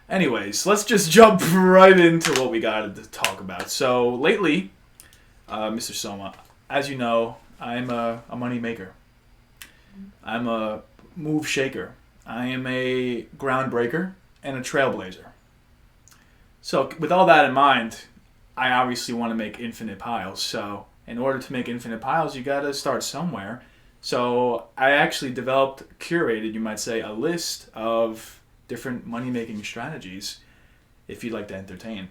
Anyways, let's just jump right into what we got to talk about. So lately, Mr. Somma, as you know, I'm a money maker. I'm a move shaker. I am a groundbreaker and a trailblazer. So with all that in mind, I obviously want to make infinite piles. So in order to make infinite piles, you got to start somewhere. So I actually curated, you might say, a list of different money-making strategies if you'd like to entertain.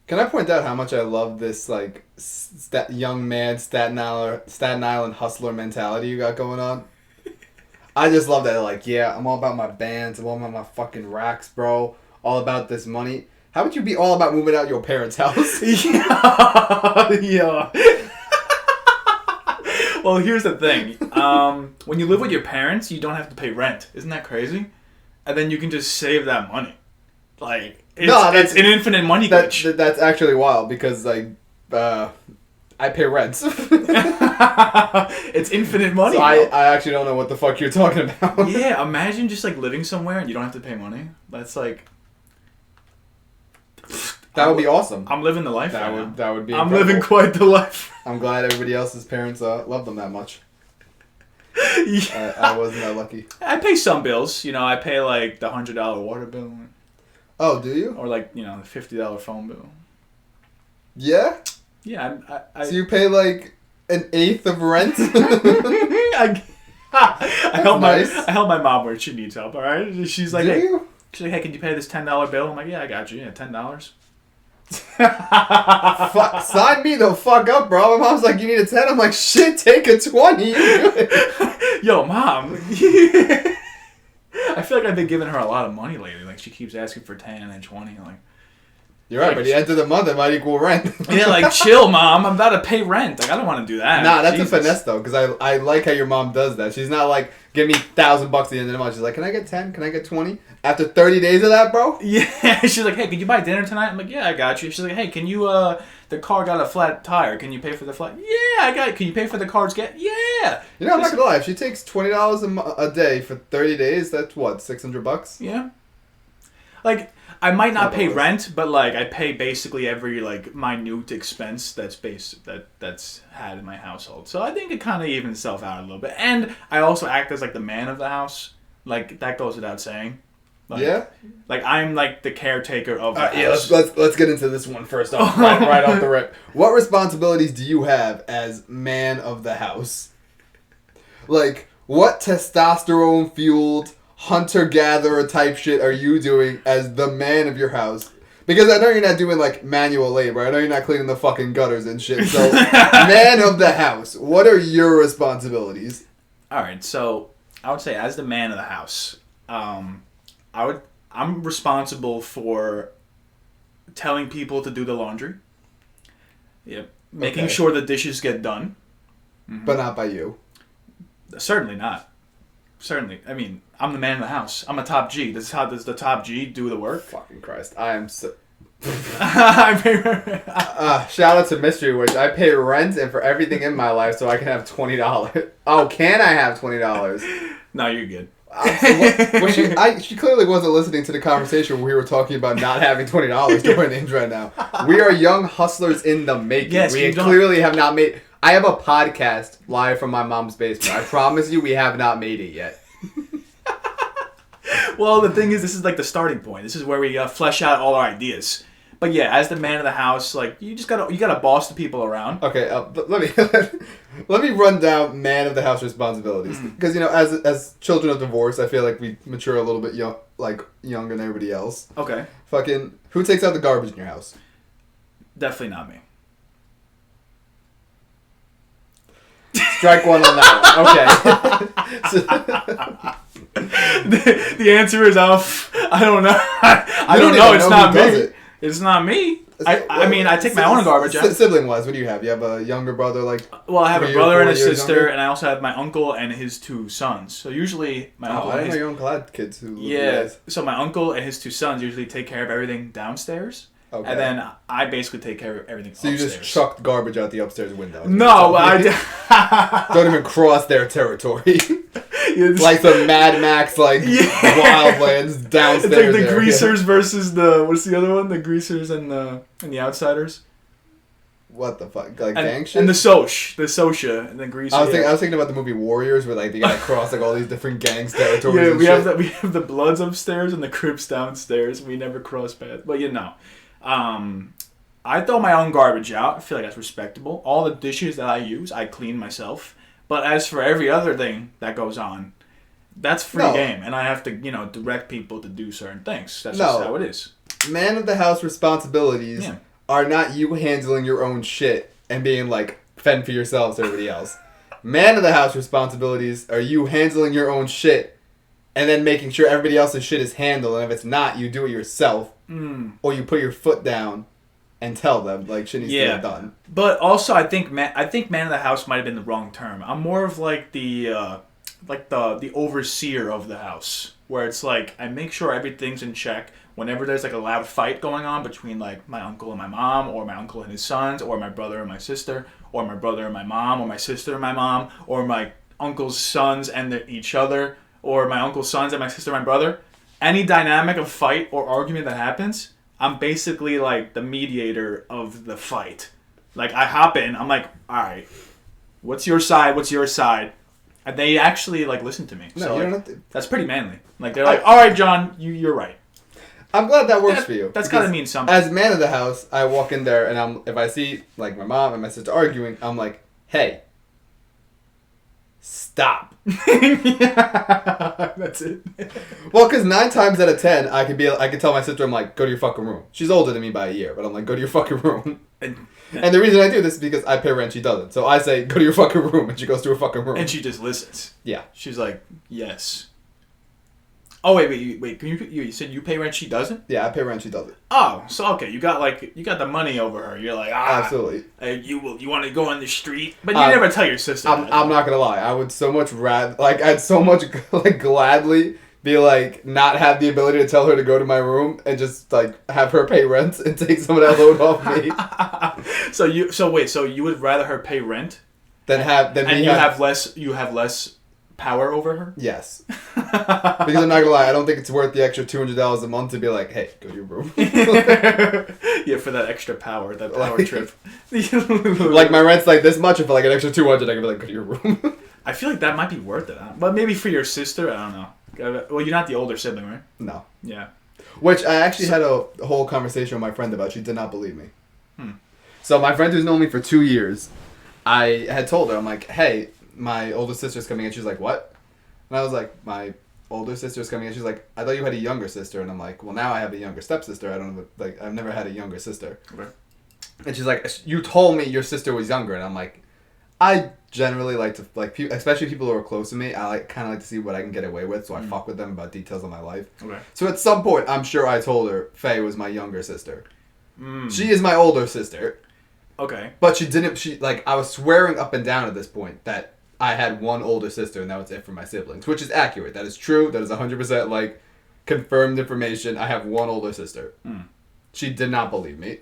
Can I point out how much I love this like young man Staten Island hustler mentality you got going on? I just love that. Like, yeah, I'm all about my bands. I'm all about my fucking racks, bro. All about this money. How would you be all about moving out your parents' house? Yeah. Well, here's the thing. When you live with your parents, you don't have to pay rent. Isn't that crazy? And then you can just save that money. Like, it's an infinite money glitch. That's actually wild because, like, I pay rent. It's infinite money. So I actually don't know what the fuck you're talking about. Yeah, imagine just, like, living somewhere and you don't have to pay money. That's, like... That would be awesome. I'm living the life that would be incredible. I'm living quite the life. I'm glad everybody else's parents love them that much. Yeah. I wasn't that lucky. I pay some bills. You know, I pay like the $100 water bill. Oh, do you? Or like, you know, the $50 phone bill. Yeah? Yeah. So you pay like an eighth of rent? I help my mom where she needs help, alright? She's like, hey, can you pay this $10 bill? I'm like, yeah, I got you. Yeah, $10. Sign me the fuck up, bro. My mom's like, you need a 10. I'm like, shit, take a 20. Yo, mom. I feel like I've been giving her a lot of money lately. Like, she keeps asking for 10 and 20. Like, you're right, but the end of the month, it might equal rent. Yeah, like, chill, mom. I'm about to pay rent. Like, I don't want to do that. Nah, that's Jesus. A finesse, though, because I like how your mom does that. She's not like, give me $1,000 at the end of the month. She's like, can I get 10? Can I get 20? After 30 days of that, bro? Yeah. She's like, hey, can you buy dinner tonight? I'm like, yeah, I got you. She's like, hey, can you, the car got a flat tire. Can you pay for the flat? Yeah, I got it. Can you pay for the car's get? Yeah. You know, I'm not gonna lie. If she takes $20 a day for 30 days, that's what, $600? Yeah. Like, I might not pay rent, but like I pay basically every like minute expense that's had in my household. So I think it kind of evens itself out a little bit. And I also act as like the man of the house. Like that goes without saying. Like, yeah. Like I'm like the caretaker of the house. Yeah, let's get into this one first off, right off the rip. What responsibilities do you have as man of the house? Like what testosterone fueled hunter-gatherer type shit are you doing as the man of your house? Because I know you're not doing, like, manual labor. I know you're not cleaning the fucking gutters and shit. So, man of the house, what are your responsibilities? All right, so I would say as the man of the house, I'm responsible for telling people to do the laundry. Yep. Making sure the dishes get done. Mm-hmm. But not by you. Certainly not. Certainly. I mean, I'm the man in the house. I'm a top G. Does the top G do the work? Fucking Christ. I am so... shout out to Mystery Witch. I pay rent and for everything in my life so I can have $20. Oh, can I have $20? No, you're good. She clearly wasn't listening to the conversation where we were talking about not having $20 during the intro right now. We are young hustlers in the making. Yes, we clearly have not made... I have a podcast live from my mom's basement. I promise you we have not made it yet. Well, the thing is, this is like the starting point. This is where we flesh out all our ideas. But yeah, as the man of the house, like you gotta boss the people around. Okay, let me run down man of the house responsibilities because you know as children of divorce, I feel like we mature a little bit younger than everybody else. Okay. Fucking who takes out the garbage in your house? Definitely not me. Strike one on that one. Okay. The answer is I don't know. I don't know. It's not me. It's not me. I mean, I take my own garbage out. Sibling-wise, what do you have? You have a younger brother, like... Well, I have a brother and a sister, younger? And I also have my uncle and his 2 sons. So usually my uncle... I didn't know your uncle had kids who... Yeah, so my uncle and his 2 sons usually take care of everything downstairs. Okay. And then I basically take care of everything upstairs. So you just chucked garbage out the upstairs window? No, don't even cross their territory. like some Mad Max, like Wildlands downstairs. It's like the there. Greasers versus the what's the other one? The Greasers and the Outsiders. What the fuck? Like gang shit? And the Socia, and the Greasers. I was thinking about the movie Warriors, where like they gotta cross like all these different gangs territories. Yeah, and we shit. have the Bloods upstairs and the Crips downstairs. We never cross paths, but I throw my own garbage out. I feel like that's respectable. All the dishes that I use, I clean myself. But as for every other thing that goes on, that's free game, and I have to direct people to do certain things. That's just how it is. Man of the house responsibilities are not you handling your own shit and being like fend for yourselves to everybody else. Man of the house responsibilities are you handling your own shit and then making sure everybody else's shit is handled, and if it's not, you do it yourself, or you put your foot down and tell them like shit needs to get done. But also, I think man of the house might have been the wrong term. I'm more of like the overseer of the house, where it's like I make sure everything's in check. Whenever there's like a loud fight going on between like my uncle and my mom, or my uncle and his sons, or my brother and my sister, or my brother and my mom, or my sister and my mom, or my uncle's sons and each other, or my uncle's sons and my sister and my brother, any dynamic of fight or argument that happens, I'm basically like the mediator of the fight. Like I hop in, I'm like, all right, what's your side? What's your side? And they actually like listen to me. No, so you like, don't have to. that's pretty manly. Like they're like, all right, John, you're right. I'm glad that works for you. That's gotta mean something. As man of the house, I walk in there and if I see like my mom and my sister arguing, I'm like, hey, stop. That's it. Well, because 9 times out of 10, I could tell my sister, I'm like, go to your fucking room. She's older than me by a year, but I'm like, go to your fucking room. And the reason I do this is because I pay rent, she doesn't. So I say, go to your fucking room, and she goes to her fucking room. And she just listens. Yeah. She's like, yes. Oh wait! You said you pay rent, she doesn't? Yeah, I pay rent, she doesn't. Oh, so okay, you got the money over her. You're like, absolutely. You want to go on the street, but you never tell your sister. I'm not gonna lie. I would so much I'd so much like gladly be like not have the ability to tell her to go to my room and just like have her pay rent and take some of that load off me. So you would rather her pay rent than you have less power over her? Yes. Because I'm not gonna lie, I don't think it's worth the extra $200 a month to be like, hey, go to your room. Yeah, for that extra power, that power trip. Like my rent's like this much, and for like an extra $200, I can be like, go to your room. I feel like that might be worth it. But maybe for your sister, I don't know. Well, you're not the older sibling, right? No. Yeah. Which I actually had a whole conversation with my friend about. She did not believe me. So my friend who's known me for 2 years, I had told her, I'm like, hey, my older sister's coming in. She's like, what? And I was like, my older sister's coming in. She's like, I thought you had a younger sister. And I'm like, well, now I have a younger stepsister. I don't know, like, I've never had a younger sister. Okay. And she's like, you told me your sister was younger. And I'm like, I generally like to, like, especially people who are close to me, I kind of like to see what I can get away with. So I fuck with them about details of my life. Okay. So at some point, I'm sure I told her Faye was my younger sister. She is my older sister. Okay. But I was swearing up and down at this point that I had one older sister and that was it for my siblings, which is accurate. That is true. That is 100% like confirmed information. I have one older sister. She did not believe me.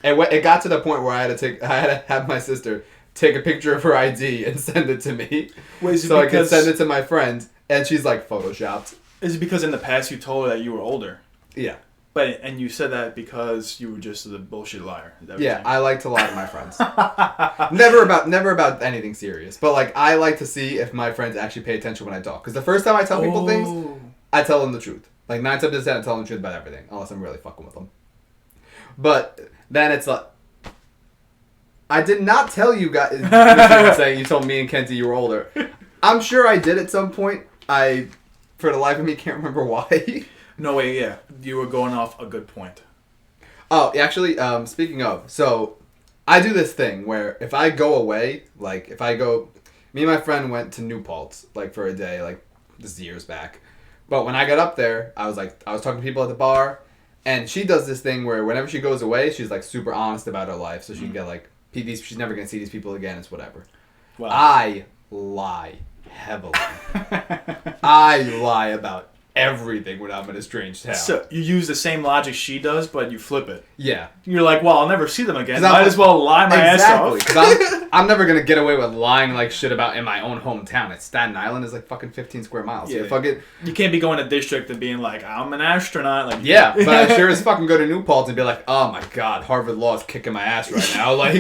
And it got to the point where I had to have my sister take a picture of her ID and send it to me. Wait, so I could send it to my friend, and she's like photoshopped. Is it because in the past you told her that you were older? Yeah. And you said that because you were just a bullshit liar. Yeah, I like to lie to my friends. Never about anything serious, but like I like to see if my friends actually pay attention when I talk. Because the first time I tell people things, I tell them the truth. Like 9 times out of 10, I tell them the truth about everything, unless I'm really fucking with them. But then it's like, I did not tell you guys. Saying you told me and Kenty you were older. I'm sure I did at some point. I, for the life of me, can't remember why. No way, yeah. You were going off a good point. Oh, actually, speaking of, so I do this thing where if I go away, like me and my friend went to New Paltz, like for a day, like this is years back. But when I got up there, I was talking to people at the bar, and she does this thing where whenever she goes away, she's like super honest about her life, so she can get like, she's never going to see these people again, it's whatever. Wow. I lie heavily. I lie about everything when I'm in a strange town. So you use the same logic she does, but you flip it. Yeah. You're like, well, I'll never see them again. Might as well lie my ass off. Because I'm never going to get away with lying like shit about in my own hometown. It's Staten Island is like fucking 15 square miles. Yeah. You can't be going to district and being like, I'm an astronaut. Like, yeah, but I sure as fucking go to New Paltz and be like, oh my god, Harvard Law is kicking my ass right now. Like,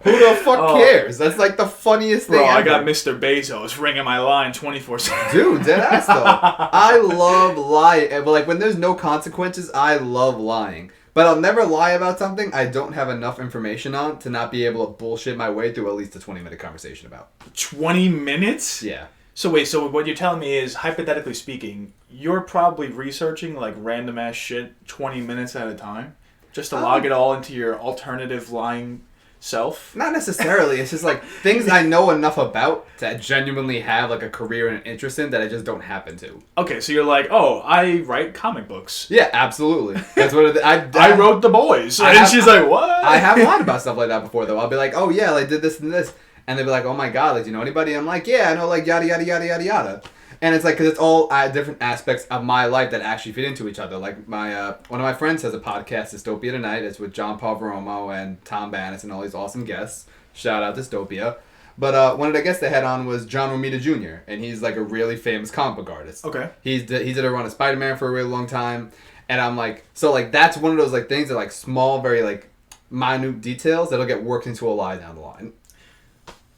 who the fuck cares? That's like the funniest thing Bro, ever. I got Mr. Bezos ringing my line 24/7. Dude, deadass though. I love lying. But like when there's no consequences, I love lying. But I'll never lie about something I don't have enough information on to not be able to bullshit my way through at least a 20-minute conversation about. 20 minutes? Yeah. So wait, so what you're telling me is, hypothetically speaking, you're probably researching like random ass shit 20 minutes at a time? Just to log it all into your alternative lying self? Not necessarily. It's just like things I know enough about to genuinely have like a career and an interest in that I just don't happen to. Okay, so you're like, oh, I write comic books. Yeah, absolutely. That's what I wrote The Boys. And she's like, what? I have lied about stuff like that before though. I'll be like, oh yeah, I did this and this. And they'll be like, oh my god, like, do you know anybody? I'm like, yeah, I know, like, yada, yada, yada, yada, yada. And it's like, because it's all different aspects of my life that actually fit into each other. Like, one of my friends has a podcast, Dystopia Tonight. It's with John Pavaromo and Tom Bannis and all these awesome guests. Shout out Dystopia. But one of the guests they had on was John Romita Jr., and he's like a really famous comic book artist. Okay. He did a run of Spider-Man for a really long time. And I'm like, so like, that's one of those like things that like small, very like minute details that'll get worked into a lie down the line.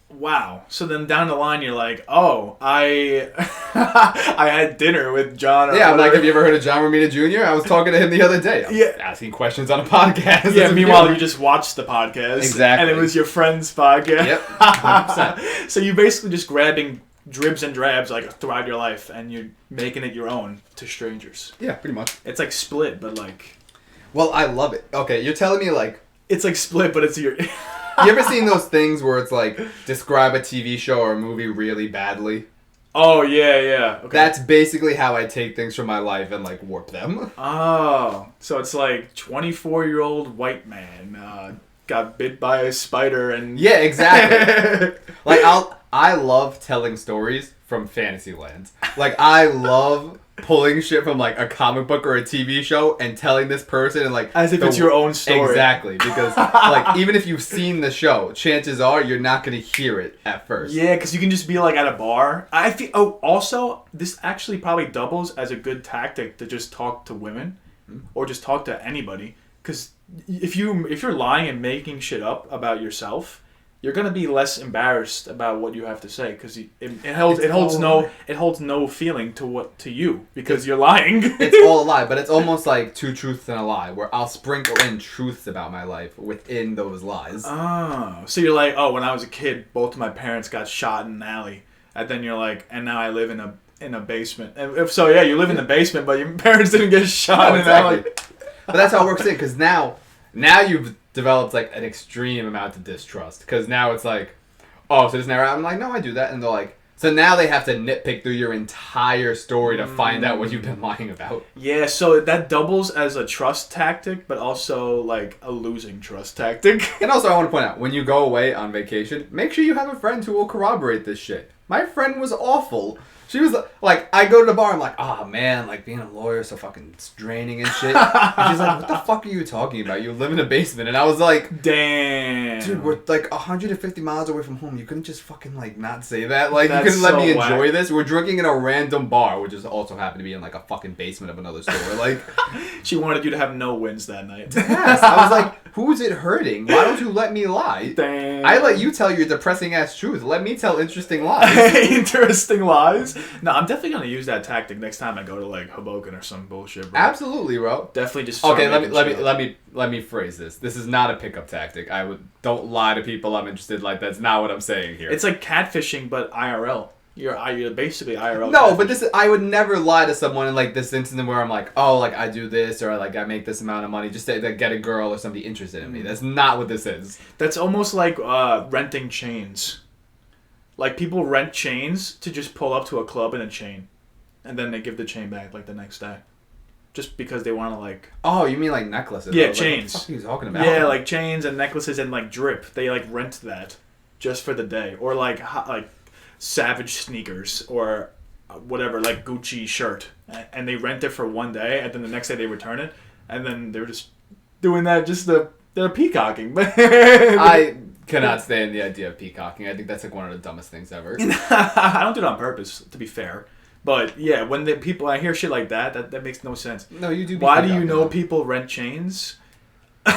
Wow. So then down the line, you're like, oh, I I had dinner with John. Yeah, I'm like, have you ever heard of John Romita Jr.? I was talking to him the other day. Asking questions on a podcast. Yeah, meanwhile, you just watched the podcast. Exactly. And it was your friend's podcast. Yep, 100%. So you're basically just grabbing dribs and drabs like throughout your life, and you're making it your own to strangers. Yeah, pretty much. It's like Split, but like... Well, I love it. Okay, you're telling me like... It's like Split, but it's your... You ever seen those things where it's like, describe a TV show or a movie really badly? Oh, yeah. Okay. That's basically how I take things from my life and like warp them. Oh, so it's like 24-year-old white man got bit by a spider and... Yeah, exactly. Like, I love telling stories from Fantasyland. Like, I love pulling shit from like a comic book or a TV show and telling this person and like as if it's your own story. Exactly, because like even if you've seen the show, chances are you're not going to hear it at first. Yeah, because you can just be like at a bar. I feel. Oh, also this actually probably doubles as a good tactic to just talk to women, or just talk to anybody. Because if you're lying and making shit up about yourself, you're gonna be less embarrassed about what you have to say because it holds no feeling to you because you're lying. It's all a lie, but it's almost like two truths and a lie, where I'll sprinkle in truths about my life within those lies. Oh, so you're like, oh, when I was a kid, both of my parents got shot in an alley, and then you're like, and now I live in a basement. And if so, yeah, you live in the basement, but your parents didn't get shot in an alley. But that's how it works in, because now you've develops like an extreme amount of distrust because now it's like, oh, so this never happened. I'm like, no, I do that, and they're like, so now they have to nitpick through your entire story to find out what you've been lying about. Yeah, so that doubles as a trust tactic, but also like a losing trust tactic. And also, I want to point out, when you go away on vacation, make sure you have a friend who will corroborate this shit. My friend was awful. She was like, I go to the bar, I'm like, oh man, like being a lawyer is so fucking draining and shit. And she's like, what the fuck are you talking about? You live in a basement. And I was like, damn. Dude, we're like 150 miles away from home. You couldn't just fucking like not say that? Like, That's you couldn't let me so enjoy whack. this? We're drinking in a random bar, which is also happened to be in like a fucking basement of another store. Like, she wanted you to have no wins that night. Yes. I was like, who's it hurting? Why don't you let me lie? Damn. I let you tell your depressing ass truth. Let me tell interesting lies. Interesting lies. No, I'm definitely gonna use that tactic next time I go to like Hoboken or some bullshit, bro. Absolutely, bro. Definitely just okay. Let me phrase this. This is not a pickup tactic. Don't lie to people I'm interested. Like that's not what I'm saying here. It's like catfishing, but IRL. You're basically IRL. No, but I would never lie to someone in like this incident where I'm like, oh, like I do this or like I make this amount of money just to get a girl or somebody interested in me. That's not what this is. That's almost like renting chains. Like people rent chains to just pull up to a club in a chain, and then they give the chain back like the next day, just because they want to like. Oh, you mean like necklaces? Yeah, like, chains. What the fuck are you talking about? Yeah, like chains and necklaces and like drip. They like rent that just for the day, or like savage sneakers or whatever, like Gucci shirt, and they rent it for one day, and then the next day they return it, and then they're just doing that. They're peacocking. I cannot stand the idea of peacocking. I think that's like one of the dumbest things ever. I don't do it on purpose, to be fair. But yeah, when I hear shit like that makes no sense. No, you do. Why do you know people rent chains? That's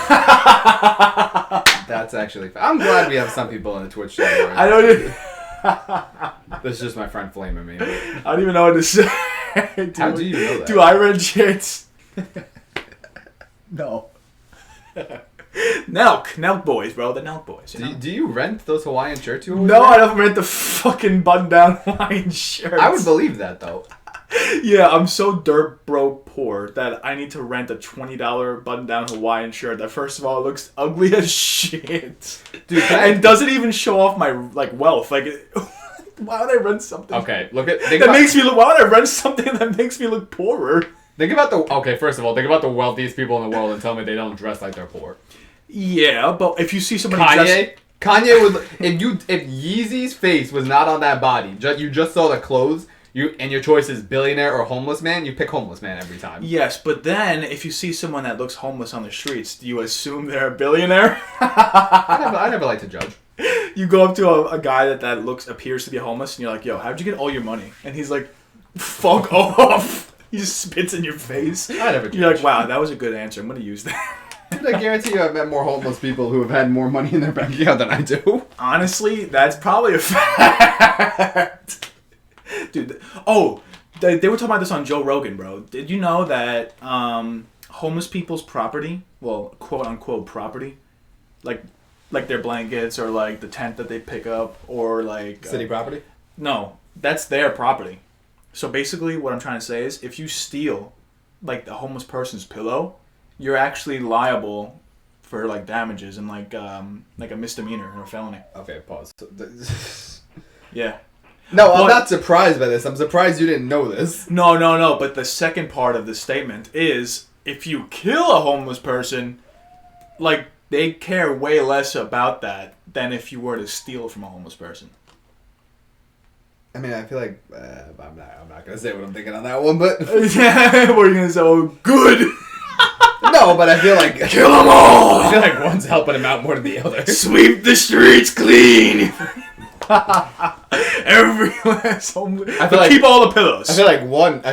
actually. I'm glad we have some people in the Twitch chat. I don't. This is just my friend flaming me. I don't even know what to say. How do you know that? Do I rent chains? No. Nelk boys, bro. The Nelk boys. Do you rent those Hawaiian shirts you No, I don't rent the fucking button-down Hawaiian shirts. I would believe that, though. Yeah, I'm so dirt broke poor that I need to rent a $20 button-down Hawaiian shirt that, first of all, looks ugly as shit. Dude, and doesn't even show off my, wealth. Why would I rent something? Okay, why would I rent something that makes me look poorer? First of all, think about the wealthiest people in the world and tell me they don't dress like they're poor. Yeah, but if you see somebody Kanye would, if Yeezy's face was not on that body, you just saw the clothes, and your choice is billionaire or homeless man, you pick homeless man every time. Yes, but then if you see someone that looks homeless on the streets, do you assume they're a billionaire? I never like to judge. You go up to a guy that appears to be homeless, and you're like, yo, how'd you get all your money? And he's like, fuck off. He just spits in your face. I never judge. You're like, wow, that was a good answer. I'm going to use that. Dude, I guarantee you I've met more homeless people who have had more money in their bank account than I do. Honestly, that's probably a fact. Dude, they were talking about this on Joe Rogan, bro. Did you know that homeless people's property, well, quote-unquote property, like their blankets or, the tent that they pick up or, city property? No, that's their property. So basically what I'm trying to say is if you steal, the homeless person's pillow, you're actually liable for, damages and, a misdemeanor or a felony. Okay, pause. Yeah. No, I'm not surprised by this. I'm surprised you didn't know this. No. But the second part of the statement is if you kill a homeless person, they care way less about that than if you were to steal from a homeless person. I mean, I feel like I'm not gonna say what I'm thinking on that one, but yeah, what are you gonna say? Oh, good. No, but I feel like kill them all. I feel like one's helping him out more than the other. Sweep the streets clean. Everyone's homeless. Keep all the pillows. I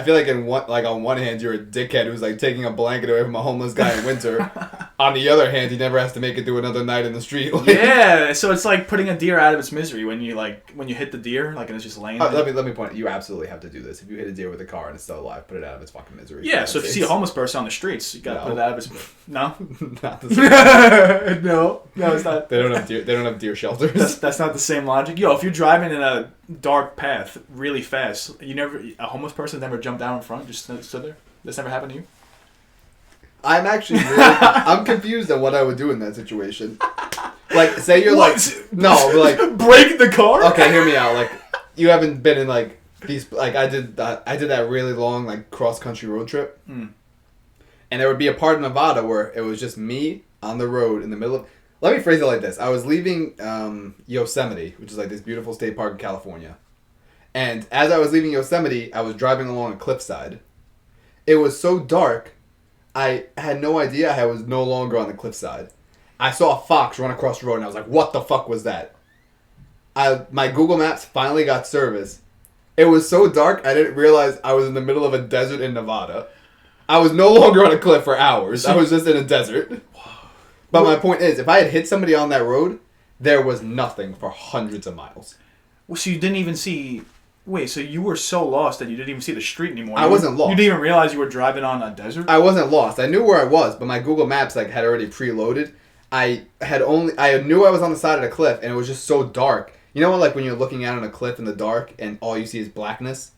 feel like on one hand you're a dickhead who's taking a blanket away from a homeless guy in winter. On the other hand, he never has to make it through another night in the street. Yeah, so it's like putting a deer out of its misery when you hit the deer and it's just laying there. Let me point. You absolutely have to do this. If you hit a deer with a car and it's still alive, put it out of its fucking misery. Yeah, so if you see a homeless person on the streets, you gotta put it out of its. No, not the same. no, it's not. They don't have deer shelters. That's not the same logic. Yo, if you're driving in a dark path really fast, a homeless person never jumped down in front, just stood there. That's never happened to you. I'm actually I'm confused on what I would do in that situation. Say you're break the car. Okay, hear me out. You haven't been in these I did that really long cross country road trip, and there would be a part of Nevada where it was just me on the road in the middle of. Let me phrase it like this: I was leaving Yosemite, which is this beautiful state park in California, and as I was leaving Yosemite, I was driving along a cliffside. It was so dark. I had no idea I was no longer on the cliffside. I saw a fox run across the road and I was like, what the fuck was that? My Google Maps finally got service. It was so dark I didn't realize I was in the middle of a desert in Nevada. I was no longer on a cliff for hours. I was just in a desert. But my point is, if I had hit somebody on that road, there was nothing for hundreds of miles. Well, so you didn't even see... Wait, so you were so lost that you didn't even see the street anymore? I wasn't lost. You didn't even realize you were driving on a desert? I wasn't lost. I knew where I was, but my Google Maps had already preloaded. I knew I was on the side of the cliff, and it was just so dark. You know when you're looking out on a cliff in the dark, and all you see is blackness?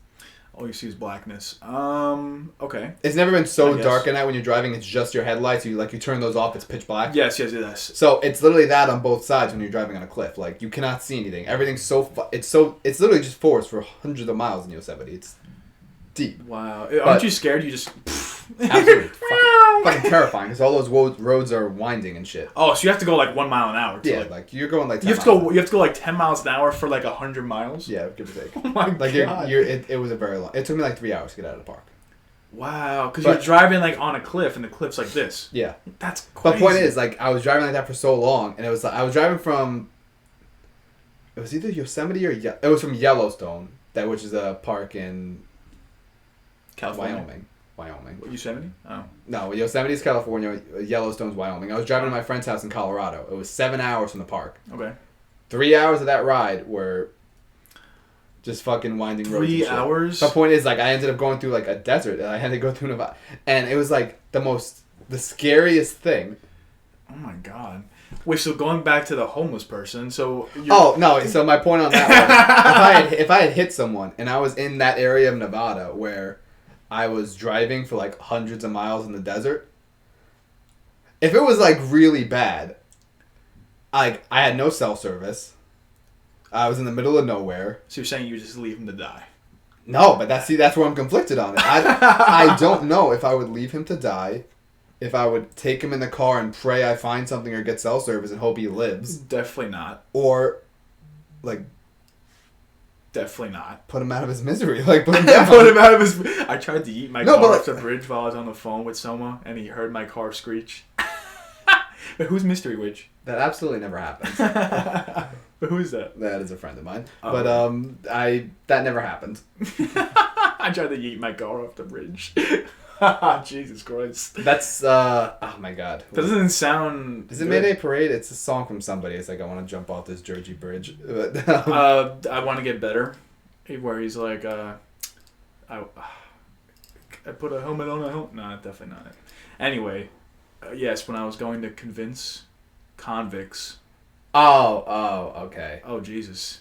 All you see is blackness. Okay. It's never been so dark at night when you're driving. It's just your headlights. You turn those off. It's pitch black. Yes. So it's literally that on both sides when you're driving on a cliff. You cannot see anything. Everything's it's literally just forest for hundreds of miles in Yosemite. It's deep. Wow. Aren't you scared? You just absolutely fucking terrifying because all those roads are winding and shit. Oh, so you have to go like 1 mile an hour. Yeah, like you're going like 10 you have to go like 10 miles an hour for like 100 miles. Yeah, give or take. Oh my god! It was a very long. It took me like 3 hours to get out of the park. Wow, because you're driving like on a cliff and the cliff's like this. Yeah, that's crazy. But the point is, like, I was driving like that for so long, and it was like I was driving from. It was either Yosemite or it was from Yellowstone, which is a park in California. Wyoming. What, Yosemite? Oh. No, Yosemite's California. Yellowstone's Wyoming. I was driving to my friend's house in Colorado. It was 7 hours from the park. Okay. 3 hours of that ride were just fucking winding roads. 3 hours? The point is, like, I ended up going through, like, a desert, and I had to go through Nevada. And it was, like, the scariest thing. Oh, my God. Wait, so going back to the homeless person, so... Oh, no, so my point on that was, if I had hit someone, and I was in that area of Nevada where I was driving for, like, hundreds of miles in the desert, if it was, like, really bad, I had no cell service, I was in the middle of nowhere. So you're saying you just leave him to die? No, but that's where I'm conflicted on it. I don't know if I would leave him to die, if I would take him in the car and pray I find something or get cell service and hope he lives. Definitely not. Or, like... Definitely not. Put him out of his misery. Like, put him down. Put him out of his... I tried to eat my car off the bridge while I was on the phone with Somma, and he heard my car screech. But who's Mystery Witch? That absolutely never happens. But who's that? That is a friend of mine. Oh. But that never happened. I tried to eat my car off the bridge. Jesus Christ. That's oh my God. That doesn't sound. Is it Mayday Parade? It's a song from somebody. It's like I want to jump off this Jersey bridge. I want to get better. Where he's like, I put a helmet on a helmet. No, definitely not it. Anyway, yes, when I was going to convince convicts. Oh, okay. Oh, Jesus.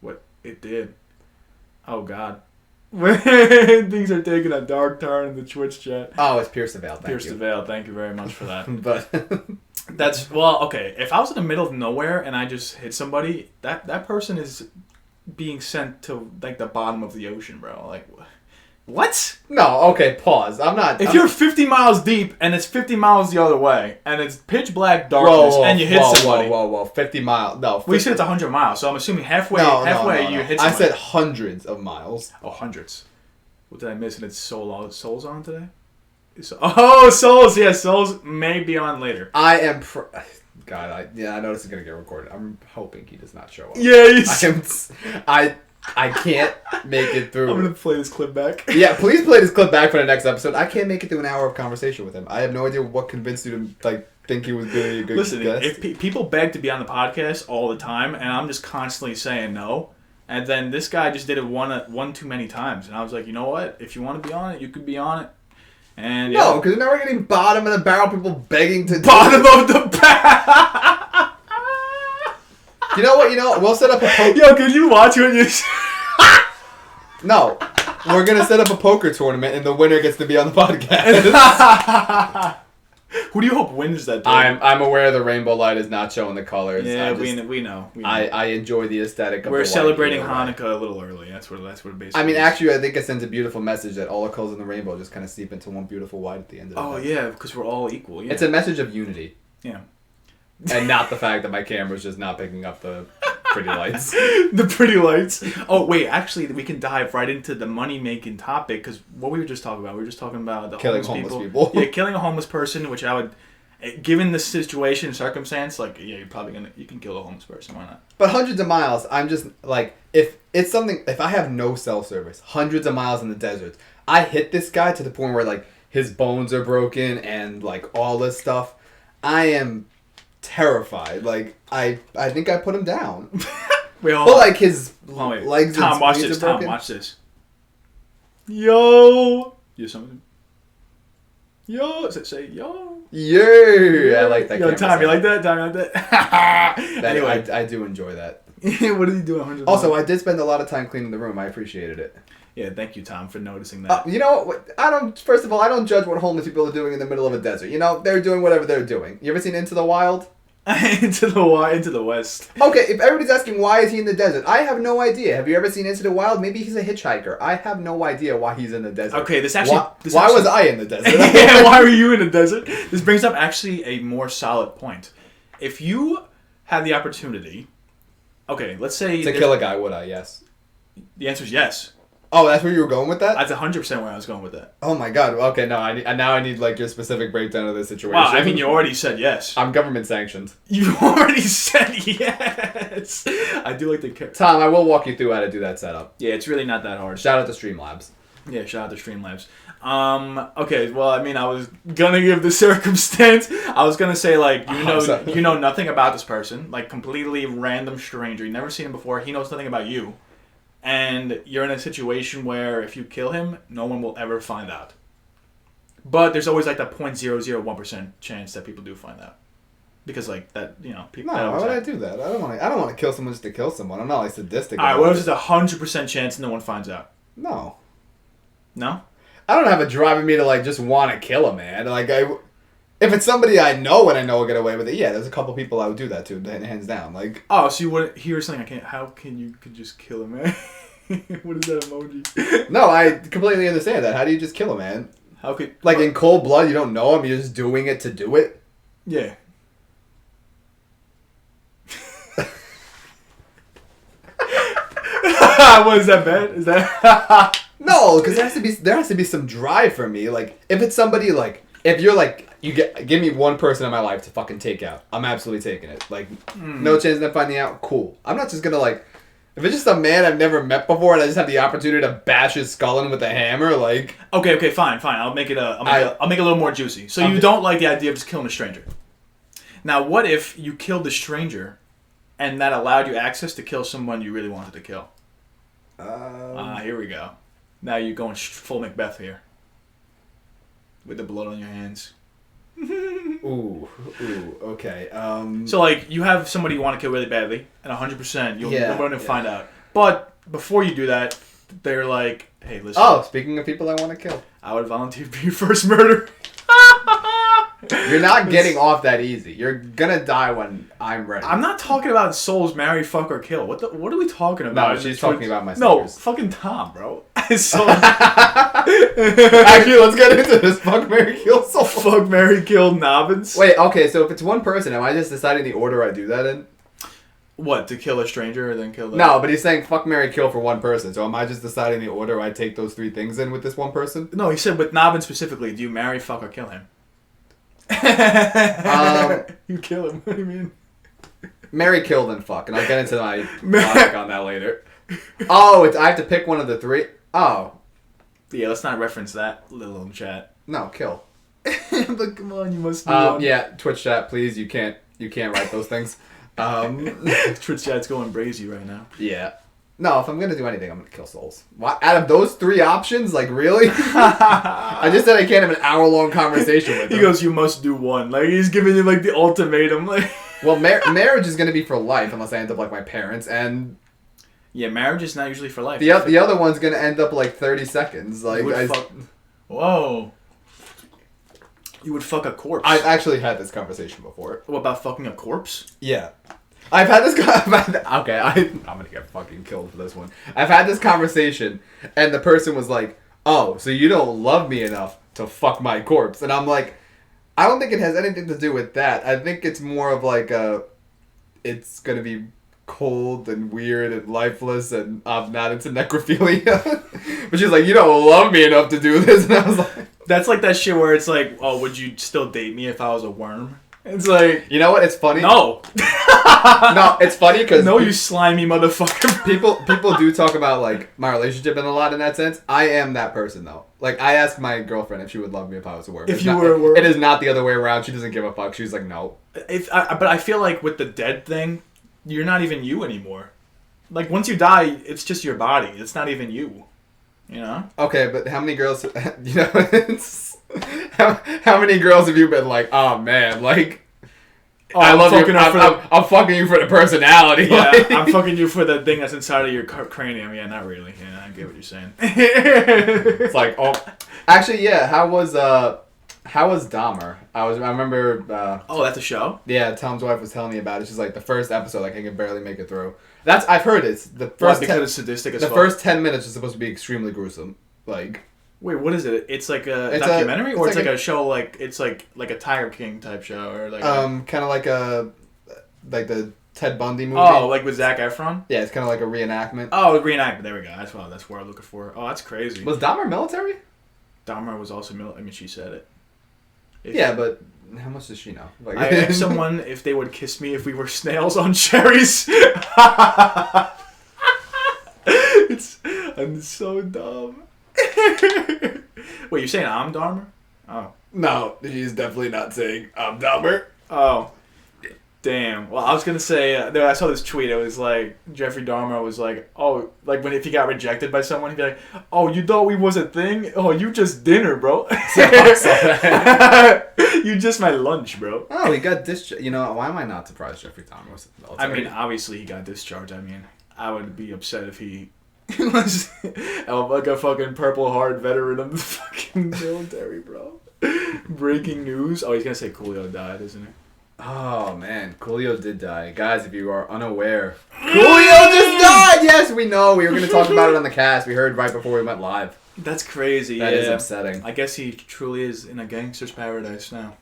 What it did. Oh, God. Things are taking a dark turn in the Twitch chat. Oh, it's Pierce the Veil. Pierce the Veil. Thank you very much for that. But that's, well, okay. If I was in the middle of nowhere and I just hit somebody, that person is being sent to, like, the bottom of the ocean, bro. Like, what? No, okay, pause. If you're 50 miles deep and it's 50 miles the other way and it's pitch black darkness and you hit somebody. Whoa, 50 miles. No. 50. Well, you said it's 100 miles, so I'm assuming halfway you hit somebody. I said hundreds of miles. Oh, hundreds. What did I miss? And it's Souls on today? Oh, Souls. Yeah, Souls may be on later. I am... God, I know this is going to get recorded. I'm hoping he does not show up. Yeah, I can't make it through. I'm going to play this clip back. Yeah, please play this clip back for the next episode. I can't make it through an hour of conversation with him. I have no idea what convinced you to like think he was going to be a good guest. Listen, if people beg to be on the podcast all the time, and I'm just constantly saying no, and then this guy just did it one too many times, and I was like, you know what? If you want to be on it, you could be on it. And no, because now we're getting bottom of the barrel people begging to... Bottom of the barrel! You know what? We'll set up a poker... Yo, could you watch when you... No. We're going to set up a poker tournament and the winner gets to be on the podcast. Who do you hope wins that day? I'm aware the rainbow light is not showing the colors. Yeah, we know. I enjoy the aesthetic of We're the celebrating Hanukkah a little early. That's what it basically I mean, is. actually, I think it sends a beautiful message that all the colors in the rainbow just kind of seep into one beautiful white at the end of it. Oh, yeah, because we're all equal. Yeah. It's a message of unity. Yeah. And not the fact that my camera's just not picking up the pretty lights. The pretty lights. Oh, wait, actually, we can dive right into the money-making topic, because what we were just talking about, we were just talking about the killing homeless people. Yeah, killing a homeless person, which I would, given the situation and circumstance, like, yeah, you can kill a homeless person, why not? But hundreds of miles, I'm just, like, if I have no cell service, hundreds of miles in the desert, I hit this guy to the point where, like, his bones are broken and, like, all this stuff, I am terrified. Like, I think I put him down. Wait, but like his legs Tom, and watch spleens this. are broken. Tom, watch this. Yo. You something? Yo. Say yo. Yeah. I like that. Yo, Tom, you like that? Tom, you like that? Anyway, I do enjoy that. What did he do? 100 Also, I did spend a lot of time cleaning the room. I appreciated it. Yeah, thank you, Tom, for noticing that. You know what? First of all, I don't judge what homeless people are doing in the middle of a desert. You know, they're doing whatever they're doing. You ever seen Into the Wild? into the west. Okay, if everybody's asking why is he in the desert, I have no idea. Have you ever seen Into the Wild? Maybe he's a hitchhiker. I have no idea why he's in the desert. Okay, Why was I in the desert? Yeah, why were you in the desert? This brings up actually a more solid point. If you had the opportunity, okay, let's say to kill a guy, would I? Yes. The answer is yes. Oh, that's where you were going with that? That's 100% where I was going with that. Oh my god. Okay, no, I need like your specific breakdown of this situation. Wow, I mean, you already said yes. I'm government sanctioned. You already said yes. I do like the Tom, I will walk you through how to do that setup. Yeah, it's really not that hard. Shout out to Streamlabs. Yeah, shout out to Streamlabs. Okay, well, I mean, I was gonna give the circumstance. I was gonna say, like, you know nothing about this person, like, completely random stranger. You never seen him before. He knows nothing about you. And you're in a situation where if you kill him, no one will ever find out. But there's always like that 0.001% chance that people do find out, because like that, you know, people. No, why would I do that? I don't want to kill someone just to kill someone. I'm not like sadistic. All right, what if there's 100% chance no one finds out? No. No. I don't have it driving me to like just want to kill a man. Like if it's somebody I know and I know will get away with it, yeah, there's a couple people I would do that to, hands down. Like, oh, so you wouldn't hear something? How can you could just kill a man? What is that emoji? No, I completely understand that. How do you just kill a man? How could in cold blood? You don't know him. You're just doing it to do it. Yeah. What is that bad? Is that no? Because there has to be some drive for me. Like if it's somebody like if you're like give me one person in my life to fucking take out, I'm absolutely taking it. Like no chance of them finding out. Cool. I'm not just gonna like. If it's just a man I've never met before and I just have the opportunity to bash his skull in with a hammer, like... Okay, fine. I'll make it I'll make it a little more juicy. So you don't like the idea of just killing a stranger. Now, what if you killed the stranger and that allowed you access to kill someone you really wanted to kill? Here we go. Now you're going full Macbeth here. With the blood on your hands. Ooh, okay. So, like, you have somebody you want to kill really badly, and 100% you'll going to find out. But before you do that, they're like, hey, listen. Oh, speaking of people I want to kill. I would volunteer to be your first murder. You're not getting off that easy. You're gonna die when I'm ready. I'm not talking about souls, marry, fuck, or kill. What are we talking about? No, she's talking about my No, fucking Tom, bro. So, actually, let's get into this. Fuck, marry, kill, soul. Fuck, marry, kill, nobbins. Wait, okay, so if it's one person, am I just deciding the order I do that in? What, to kill a stranger or then kill the... No, but he's saying fuck, marry, kill for one person. So am I just deciding the order I take those three things in with this one person? No, he said with Nobbin specifically, do you marry, fuck, or kill him? You kill him. What do you mean? Marry, kill, then fuck. And I'll get into my logic on that later. Oh, I have to pick one of the three? Oh. Yeah, let's not reference that little in chat. No, kill. But come on, you must know. Yeah, Twitch chat, please. You can't write those things. Twitch chat's going brazy right now. Yeah. No, if I'm gonna do anything, I'm gonna kill souls. What? Out of those three options, like really? I just said I can't have an hour-long conversation with him. He goes, "You must do one." Like he's giving you like the ultimatum. Like, well, marriage is gonna be for life unless I end up like my parents, and yeah, marriage is not usually for life. The other one's gonna end up like 30 seconds. Like whoa. You would fuck a corpse. I've actually had this conversation before. What about fucking a corpse? Yeah. I've had this... Okay, I'm gonna get fucking killed for this one. I've had this conversation, and the person was like, oh, so you don't love me enough to fuck my corpse. And I'm like, I don't think it has anything to do with that. I think it's more of like it's gonna be cold and weird and lifeless, and I'm not into necrophilia. But she's like, you don't love me enough to do this. And I was like... That's like that shit where it's like, oh, would you still date me if I was a worm? It's like... You know what? It's funny. No. No, it's funny because... No, you slimy motherfucker. People do talk about, like, my relationship in a lot in that sense. I am that person, though. Like, I asked my girlfriend if she would love me if I was a worm. If you were a worm? It is not the other way around. She doesn't give a fuck. She's like, no. But I feel like with the dead thing, you're not even you anymore. Like, once you die, it's just your body. It's not even you. You know? Okay, but how many girls... You know, it's... How many girls have you been like, oh, man, like... Oh, I love you. I'm fucking you for the personality. Yeah, I'm fucking you for the thing that's inside of your cranium. Yeah, not really. Yeah, I get what you're saying. It's like, oh... Actually, yeah, how was... How was Dahmer? I remember. Oh, that's a show. Yeah, Tom's wife was telling me about it. She's like the first episode, like I can barely make it through. I've heard it's the first. Because it's sadistic as the fuck? first 10 minutes is supposed to be extremely gruesome. Like. Wait, what is it? It's like a documentary, or it's like a show, like it's like a Tiger King type show, or like kind of like the Ted Bundy movie. Oh, like with Zac Efron? Yeah, it's kind of like a reenactment. Oh, reenactment. There we go. That's what I'm looking for. Oh, that's crazy. Was Dahmer military? Dahmer was also military. I mean, she said it. Yeah, but how much does she know? Like, I asked someone if they would kiss me if we were snails on cherries. I'm so dumb. Wait, you're saying I'm Dahmer? Oh. No, he's definitely not saying I'm Dahmer. Oh. Damn. Well, I was gonna say, I saw this tweet. It was like Jeffrey Dahmer was like, "Oh, like if he got rejected by someone, he'd be like, oh, you thought we was a thing? Oh, you just dinner, bro. You just my lunch, bro." Oh, he got discharged. You know, why am I not surprised Jeffrey Dahmer was military? I mean, obviously he got discharged. I mean, I would be upset if he was like a fucking Purple Heart veteran of the fucking military, bro. Breaking news. Oh, he's gonna say Coolio died, isn't he? Oh man, Coolio did die. Guys, if you are unaware, Coolio just died! Yes, we know. We were going to talk about it on the cast. We heard right before we went live. That's crazy. That is upsetting. I guess he truly is in a gangster's paradise now.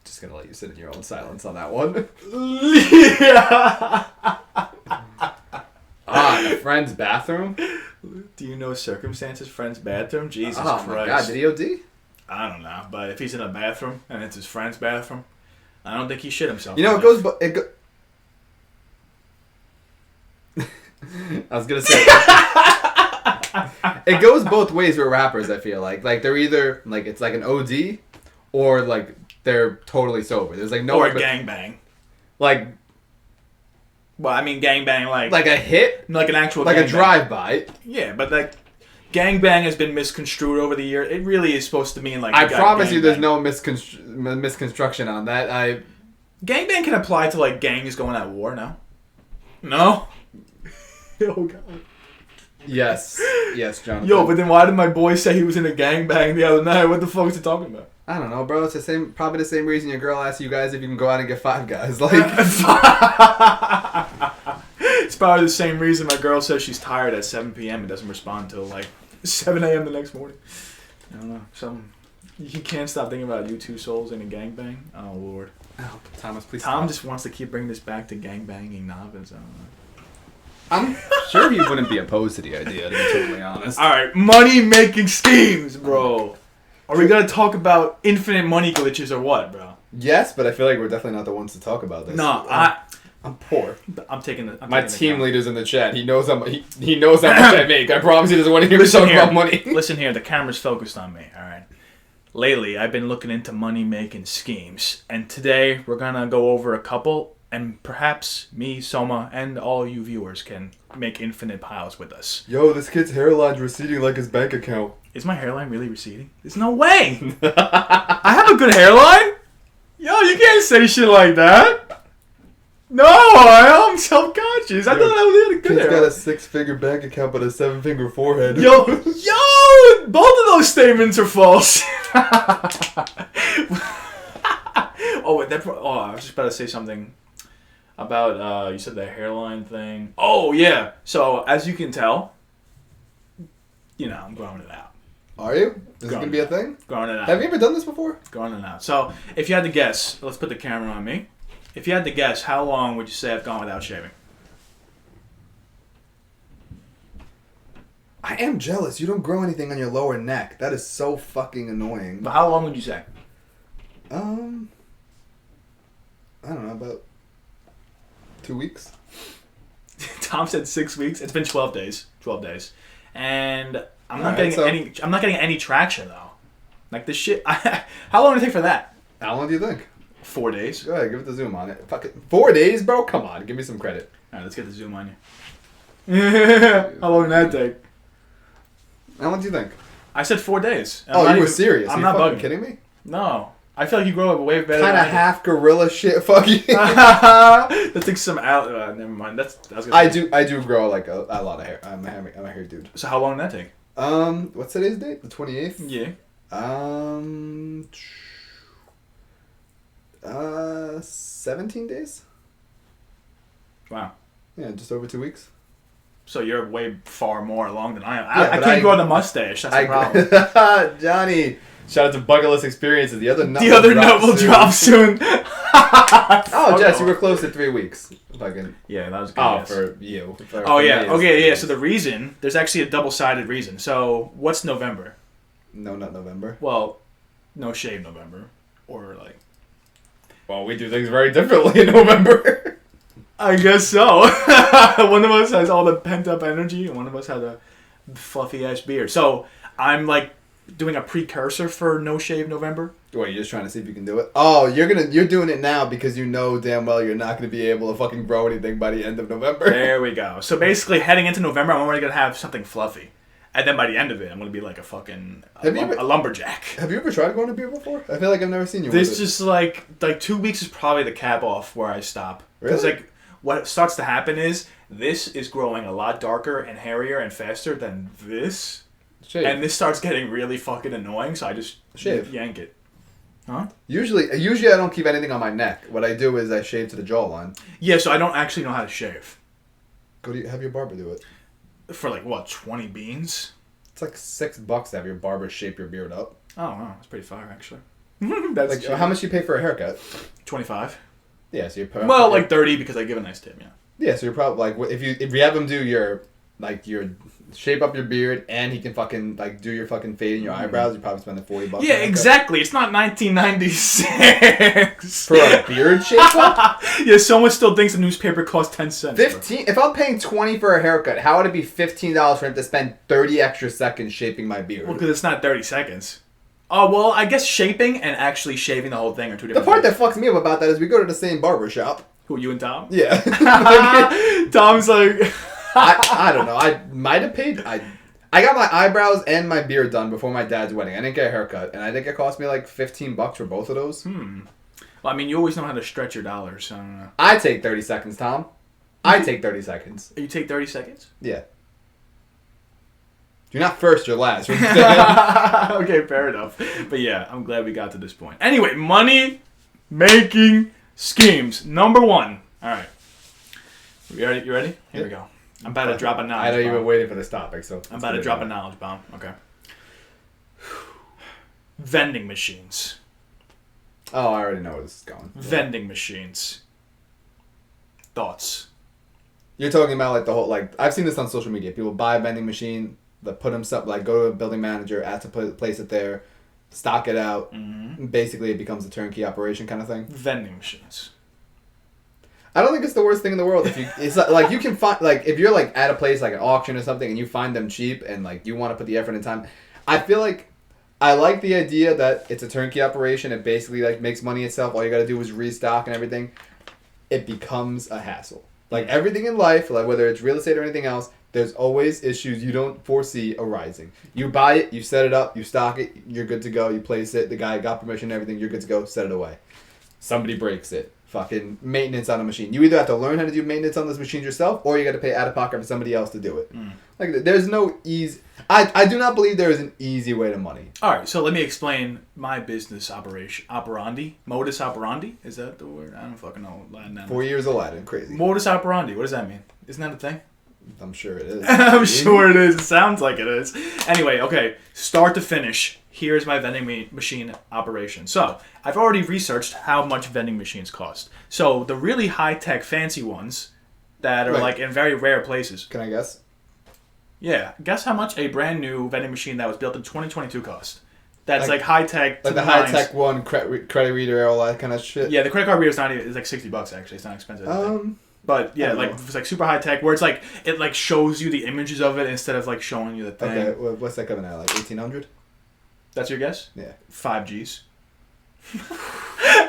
Just going to let you sit in your own silence on that one. Yeah. In a friend's bathroom? Do you know circumstances? Friend's bathroom? Jesus Christ. Oh my god, did he OD? I don't know, but if he's in a bathroom and it's his friend's bathroom, I don't think he shit himself. You know, I was gonna say it goes both ways with rappers. I feel like they're either like it's like an OD, or like they're totally sober. There's like no or a gangbang. Like, well, I mean gangbang like a hit, like an actual like gangbang. a drive-by. Yeah, but like gangbang has been misconstrued over the year. It really is supposed to mean like. I promise you, there's no misconstruction on that. Gangbang can apply to like gangs going at war. No. Oh god. Yes, Jonathan. Yo, but then why did my boy say he was in a gangbang the other night? What the fuck is he talking about? I don't know, bro. It's probably the same reason your girl asked you guys if you can go out and get 5 guys. Like, it's probably the same reason my girl says she's tired at 7 p.m. and doesn't respond till like 7 a.m. the next morning. I don't know. You can't stop thinking about you two souls in a gangbang. Oh lord. Oh, Thomas, please. Tom stop. just wants to keep bringing this back to gangbanging novices. I don't know. I'm sure he wouldn't be opposed to the idea, to be totally honest. Alright, money-making schemes, bro. Are we gonna talk about infinite money glitches or what, bro? Yes, but I feel like we're definitely not the ones to talk about this. No, I'm poor. I'm taking my team leader's in the chat. He knows he knows how much I make. I promise he doesn't want to hear me talk about money. Listen here, the camera's focused on me, alright? Lately, I've been looking into money-making schemes, and today we're gonna go over a couple, and perhaps me, Somma, and all you viewers can make infinite piles with us. Yo, this kid's hairline's receding like his bank account. Is my hairline really receding? There's no way! I have a good hairline? Yo, you can't say shit like that! No, I'm self-conscious. I thought I had a good hairline. Kid's got a 6-figure bank account but a 7-finger forehead. Yo, both of those statements are false. I was just about to say something about, you said the hairline thing. Oh, yeah. So, as you can tell, I'm growing it out. Are you? Is it going to be a thing? Growing it out. Have you ever done this before? Growing it out. So, if you had to guess, let's put the camera on me. If you had to guess, how long would you say I've gone without shaving? I am jealous. You don't grow anything on your lower neck. That is so fucking annoying. But how long would you say? I don't know, about 2 weeks. Tom said 6 weeks. It's been 12 days. 12 days. And I'm not getting any traction though. Like this shit. How long did it take for that? How long do you think? 4 days. Go ahead, give it the zoom on it. Fuck it. 4 days, bro? Come on, give me some credit. Alright, let's get the zoom on you. How long did that take? How long do you think? I said 4 days. You were serious? I'm Are not you fucking bugging. kidding me? No. I feel like you grow up way better. Kind of half gorilla shit. Fuck you. That takes some out. Never mind. I do grow like a lot of hair. I'm a hair dude. So how long did that take? What's today's date? The 28th. Yeah. 17 days. Wow. Yeah, just over 2 weeks. So you're way far more along than I am. Yeah, I can't grow the mustache. That's the problem. Johnny, shout out to Bucket List Experiences. The other nut will drop soon. Oh, Jess, you were close to 3 weeks. Fucking. Yeah, that was good. Oh, yes. for you. Okay, yeah. So the reason, there's actually a double-sided reason. So what's November? No, not November. Well, no shave November. Or like... Well, we do things very differently in November. I guess so. One of us has all the pent-up energy, and one of us has a fluffy-ass beard. So I'm like doing a precursor for no shave November. Wait, you're just trying to see if you can do it? Oh, you're doing it now because you know damn well you're not going to be able to fucking grow anything by the end of November. There we go. So basically, heading into November, I'm already going to have something fluffy. And then by the end of it, I'm going to be like a fucking... a lumberjack. Have you ever tried growing a beard before? I feel like I've never seen you with This it. just like 2 weeks is probably the cap off where I stop. Because Really? like what starts to happen is this is growing a lot darker and hairier and faster than this. Shave. And this starts getting really fucking annoying, so I just yank it. Huh? Usually I don't keep anything on my neck. What I do is I shave to the jawline. Yeah, so I don't actually know how to shave. Have your barber do it. For like what, 20 beans? It's like $6 to have your barber shape your beard up. Oh wow, that's pretty fire actually. That's Like how much you pay for a haircut? 25. Yeah, so you're Well, like 30 because I give a nice tip. Yeah. Yeah, so you're probably like if you have him do your shape up your beard and he can fucking like do your fucking fade in your eyebrows, you're probably spending $40. Yeah, exactly. It's not 1996 for a beard shape up. Yeah, someone still thinks a newspaper costs 10 cents. 15. If I'm paying $20 for a haircut, how would it be $15 for him to spend 30 extra seconds shaping my beard? Well, because it's not 30 seconds. Oh, well, I guess shaping and actually shaving the whole thing are two different The part things. that fucks me up about that is we go to the same barber shop. Who, you and Tom? Yeah. Tom's like... I don't know. I might have paid... I got my eyebrows and my beard done before my dad's wedding. I didn't get a haircut, and I think it cost me like $15 for both of those. Well, I mean, you always know how to stretch your dollars, so I don't know. I take 30 seconds, Tom. I take 30 seconds. You take 30 seconds? Yeah. You're not first, you're last. Okay, fair enough. But yeah, I'm glad we got to this point. Anyway, money-making schemes. Number 1. All right. You ready? Here we go. I'm about to drop a knowledge bomb. I know you've been waiting for this topic, so... I'm about to drop a knowledge bomb. Okay. Vending machines. Oh, I already know where this is going. Vending machines. Thoughts? You're talking about like the whole... like I've seen this on social media. People buy a vending machine, they put them stuff... like go to a building manager, ask to place it there, stock it out. Mm-hmm. Basically, it becomes a turnkey operation kind of thing. Vending machines. I don't think it's the worst thing in the world. If you, it's like you can find like if you're like at a place like an auction or something and you find them cheap and like you want to put the effort and time. I feel like I like the idea that it's a turnkey operation. It basically like makes money itself. All you got to do is restock and everything. It becomes a hassle. Like everything in life, like whether it's real estate or anything else, there's always issues you don't foresee arising. You buy it, you set it up, you stock it, you're good to go. You place it. The guy got permission and everything. You're good to go. Set it away. Somebody breaks it. Fucking maintenance on a machine. You either have to learn how to do maintenance on this machine yourself, or you got to pay out of pocket for somebody else to do it. Like there's no easy. I do not believe there is an easy way to money. All right, so let me explain my business operandi. Modus operandi, is that the word? I don't fucking know Latin. 4 years of Latin, crazy. Modus operandi. What does that mean? Isn't that a thing? I'm sure it is. I'm sure it is. It sounds like it is. Anyway, okay, start to finish. Here's my vending machine operation. So, I've already researched how much vending machines cost. So, the really high-tech, fancy ones that are like in very rare places. Can I guess? Yeah. Guess how much a brand new vending machine that was built in 2022 cost? That's like high-tech. Like the high-tech one, credit reader, all that kind of shit? Yeah, the credit card reader is not even, it's like $60 actually. It's not expensive. But yeah, like it's like super high tech where it's like it like shows you the images of it instead of like showing you the thing. Okay, well, what's that coming out like 1800? That's your guess? Yeah. 5Gs.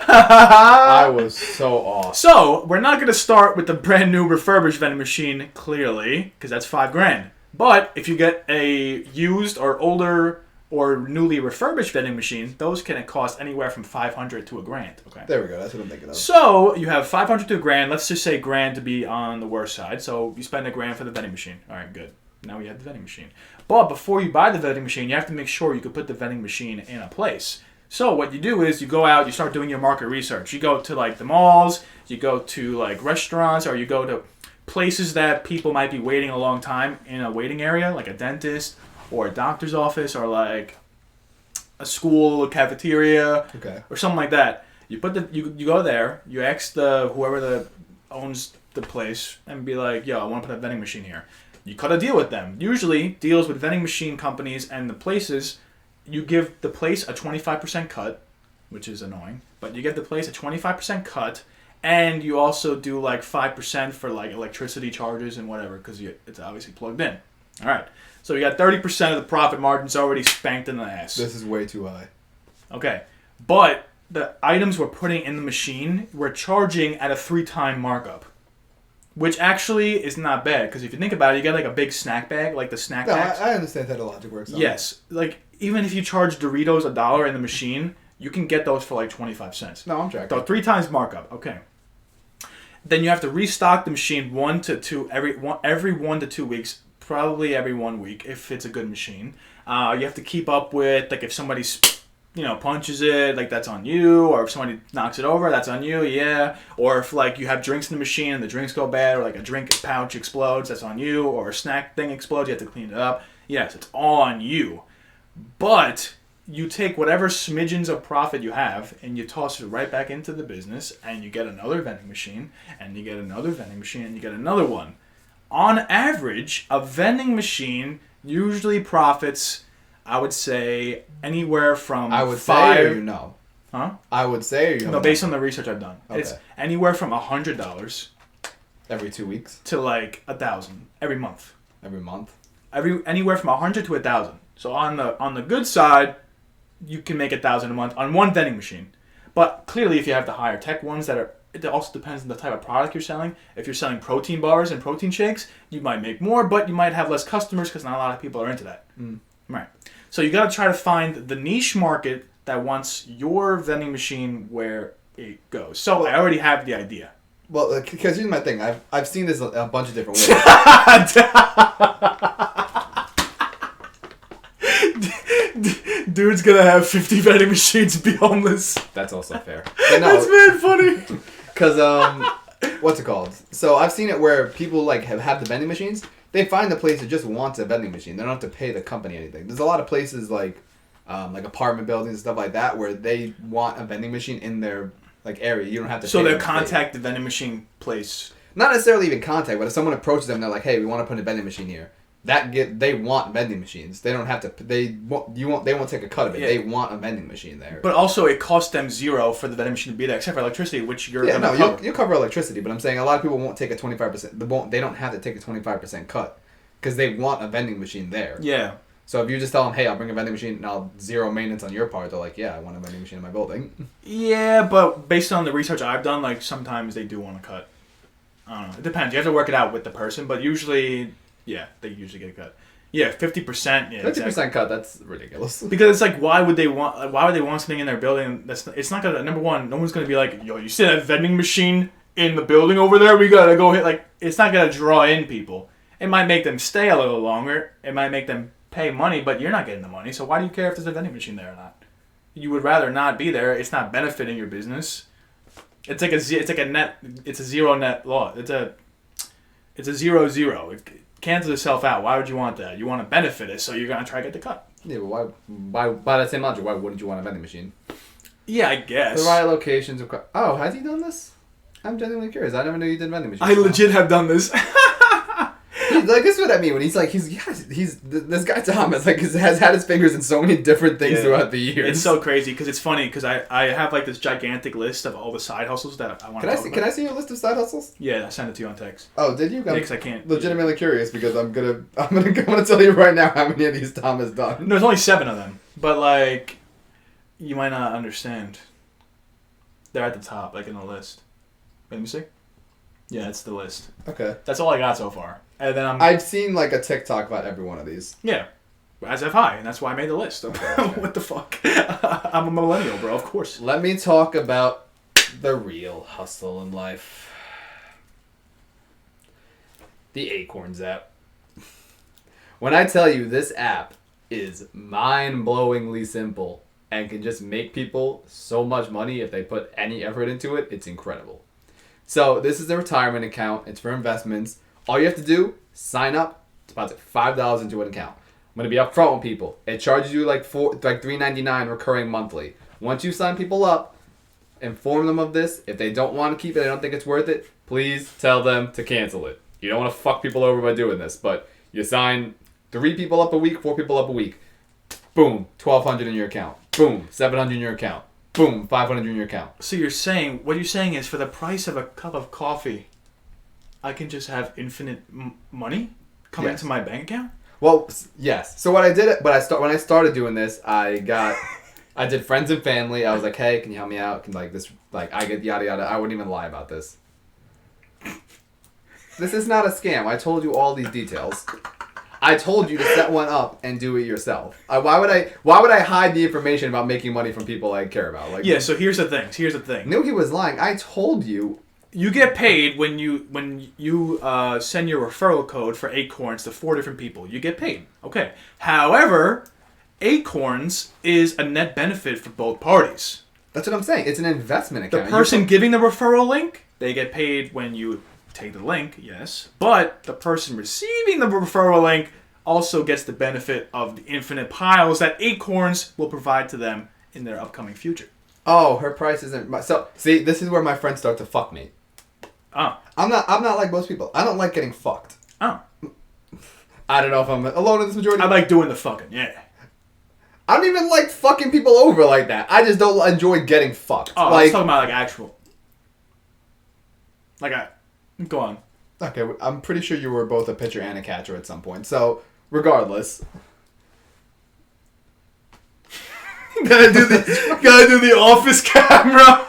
I was so off. So we're not gonna start with the brand new refurbished vending machine clearly because that's $5,000. But if you get a used or older or newly refurbished vending machine, those can cost anywhere from $500 to $1,000. Okay. There we go. That's what I'm thinking of. So you have $500 to $1,000. Let's just say $1,000 to be on the worst side. So you spend $1,000 for the vending machine. All right, good. Now we have the vending machine. But before you buy the vending machine, you have to make sure you can put the vending machine in a place. So what you do is you go out, you start doing your market research. You go to like the malls, you go to like restaurants, or you go to places that people might be waiting a long time in a waiting area, like a dentist or a doctor's office, or like a school cafeteria, or something like that. You put you go there, you ask whoever owns the place and be like, yo, I want to put a vending machine here. You cut a deal with them. Usually deals with vending machine companies and the places, you give the place a 25% cut, which is annoying, but you give the place a 25% cut, and you also do like 5% for like electricity charges and whatever, because it's obviously plugged in. All right. So you got 30% of the profit margins already spanked in the ass. This is way too high. Okay. But the items we're putting in the machine, we're charging at a 3-time markup, which actually is not bad, because if you think about it, you get like a big snack bag, like the snack bags. I understand how the logic works. Yes. Like, even if you charge Doritos $1 in the machine, you can get those for like 25 cents. No, I'm tracking. So 3 times markup. Okay. Then you have to restock the machine every 1 to 2 weeks, probably every 1 week if it's a good machine. You have to keep up with, like, if somebody punches it, like, that's on you, or if somebody knocks it over, that's on you, yeah. Or if like you have drinks in the machine and the drinks go bad, or like a drink pouch explodes, that's on you, or a snack thing explodes, you have to clean it up. Yes, it's all on you. But you take whatever smidgens of profit you have and you toss it right back into the business, and you get another vending machine, and you get another vending machine, and you get another one. On average, a vending machine usually profits, I would say, anywhere from I would 5... say, or you know? Huh? I would say, or you know? No, based on the research I've done. Okay. It's anywhere from $100... Every 2 weeks? To like $1,000 every month. Every month? Anywhere from $100 to $1,000. So on the good side, you can make $1,000 a month on one vending machine. But clearly, if you have the higher tech ones it also depends on the type of product you're selling. If you're selling protein bars and protein shakes, you might make more, but you might have less customers because not a lot of people are into that. Right. So you got to try to find the niche market that wants your vending machine where it goes. So I already have the idea. Well, because here's my thing. I've seen this a bunch of different ways. Dude's gonna have 50 vending machines and be homeless. That's also fair. No, that's mad funny. Because, what's it called? So I've seen it where people like have the vending machines. They find a place that just wants a vending machine. They don't have to pay the company anything. There's a lot of places like apartment buildings and stuff like that where they want a vending machine in their like area. You don't have to. So they'll contact the vending machine place. Not necessarily even contact, but if someone approaches them, they're like, "Hey, we want to put a vending machine here." They want vending machines. They don't have to. They won't take a cut of it. Yeah. They want a vending machine there. But also, it costs them $0 for the vending machine to be there, except for electricity, which you're gonna cover. You cover electricity, but I'm saying a lot of people won't take a 25%. They don't have to take a 25% cut because they want a vending machine there. Yeah. So if you just tell them, "Hey, I'll bring a vending machine and I'll zero maintenance on your part," they're like, "Yeah, I want a vending machine in my building." Yeah, but based on the research I've done, like sometimes they do want to cut. I don't know. It depends. You have to work it out with the person, but usually, yeah, they usually get a cut. Yeah, 50%. Yeah, 50% cut. That's ridiculous. Because it's like, why would they want something in their building? It's not gonna. Number one, no one's gonna be like, "Yo, you see that vending machine in the building over there? We gotta go hit." Like, it's not gonna draw in people. It might make them stay a little longer. It might make them pay money, but you're not getting the money. So why do you care if there's a vending machine there or not? You would rather not be there. It's not benefiting your business. It's like a zero net loss. It's a 0-0. It cancels itself out. Why would you want that? You want to benefit it, so you're gonna try to get the cut. Yeah, but why? By that same logic, why wouldn't you want a vending machine? Yeah, I guess. The right locations. Oh, has he done this? I'm genuinely curious. I never knew you did vending machines. I legit have done this. Like, this is what I mean when he's like, he's this guy Tom has had his fingers in so many different things throughout the years. It's so crazy because it's funny because I have like this gigantic list of all the side hustles that I want to talk about. Can I see your list of side hustles? Yeah, I sent it to you on text. Oh, did you? Yeah, because I can't. Legitimately curious because I'm gonna tell you right now how many of these Tom has done. No, there's only 7 of them, but like, you might not understand. They're at the top, like in the list. Let me see. Yeah, it's the list. Okay. That's all I got so far. And then I've seen like a TikTok about every one of these. Yeah. As have I, and that's why I made the list. What the fuck? I'm a millennial, bro. Of course. Let me talk about the real hustle in life. The Acorns app. When I tell you this app is mind-blowingly simple and can just make people so much money if they put any effort into it, it's incredible. So this is a retirement account. It's for investments. All you have to do, sign up, deposit $5 into an account. I'm going to be upfront with people. It charges you like $3.99 recurring monthly. Once you sign people up, inform them of this. If they don't want to keep it, they don't think it's worth it, please tell them to cancel it. You don't want to fuck people over by doing this, but you sign 3 people up a week, 4 people up a week. Boom, $1,200 in your account. Boom, $700 in your account. Boom, $500 in your account. So what you're saying is for the price of a cup of coffee, I can just have infinite money come into my bank account? Well, yes. So what I did, when I started doing this, I did friends and family. I was like, hey, can you help me out? Can I get yada yada. I wouldn't even lie about this. This is not a scam. I told you all these details. I told you to set one up and do it yourself. Why would I hide the information about making money from people I care about? Like, yeah. So here's the thing. Knew he was lying. I told you. You get paid when you send your referral code for Acorns to 4 different people. You get paid. Okay. However, Acorns is a net benefit for both parties. That's what I'm saying. It's an investment account. The person giving the referral link, they get paid when you take the link, yes. But the person receiving the referral link also gets the benefit of the infinite piles that Acorns will provide to them in their upcoming future. Oh, her price isn't... So, see, this is where my friends start to fuck me. Oh. I'm not like most people. I don't like getting fucked. Oh. I don't know if I'm alone in this majority. I like doing the fucking, yeah. I don't even like fucking people over like that. I just don't enjoy getting fucked. Oh, I was talking about like actual... Go on. Okay, I'm pretty sure you were both a pitcher and a catcher at some point. So, regardless... gotta do the office camera.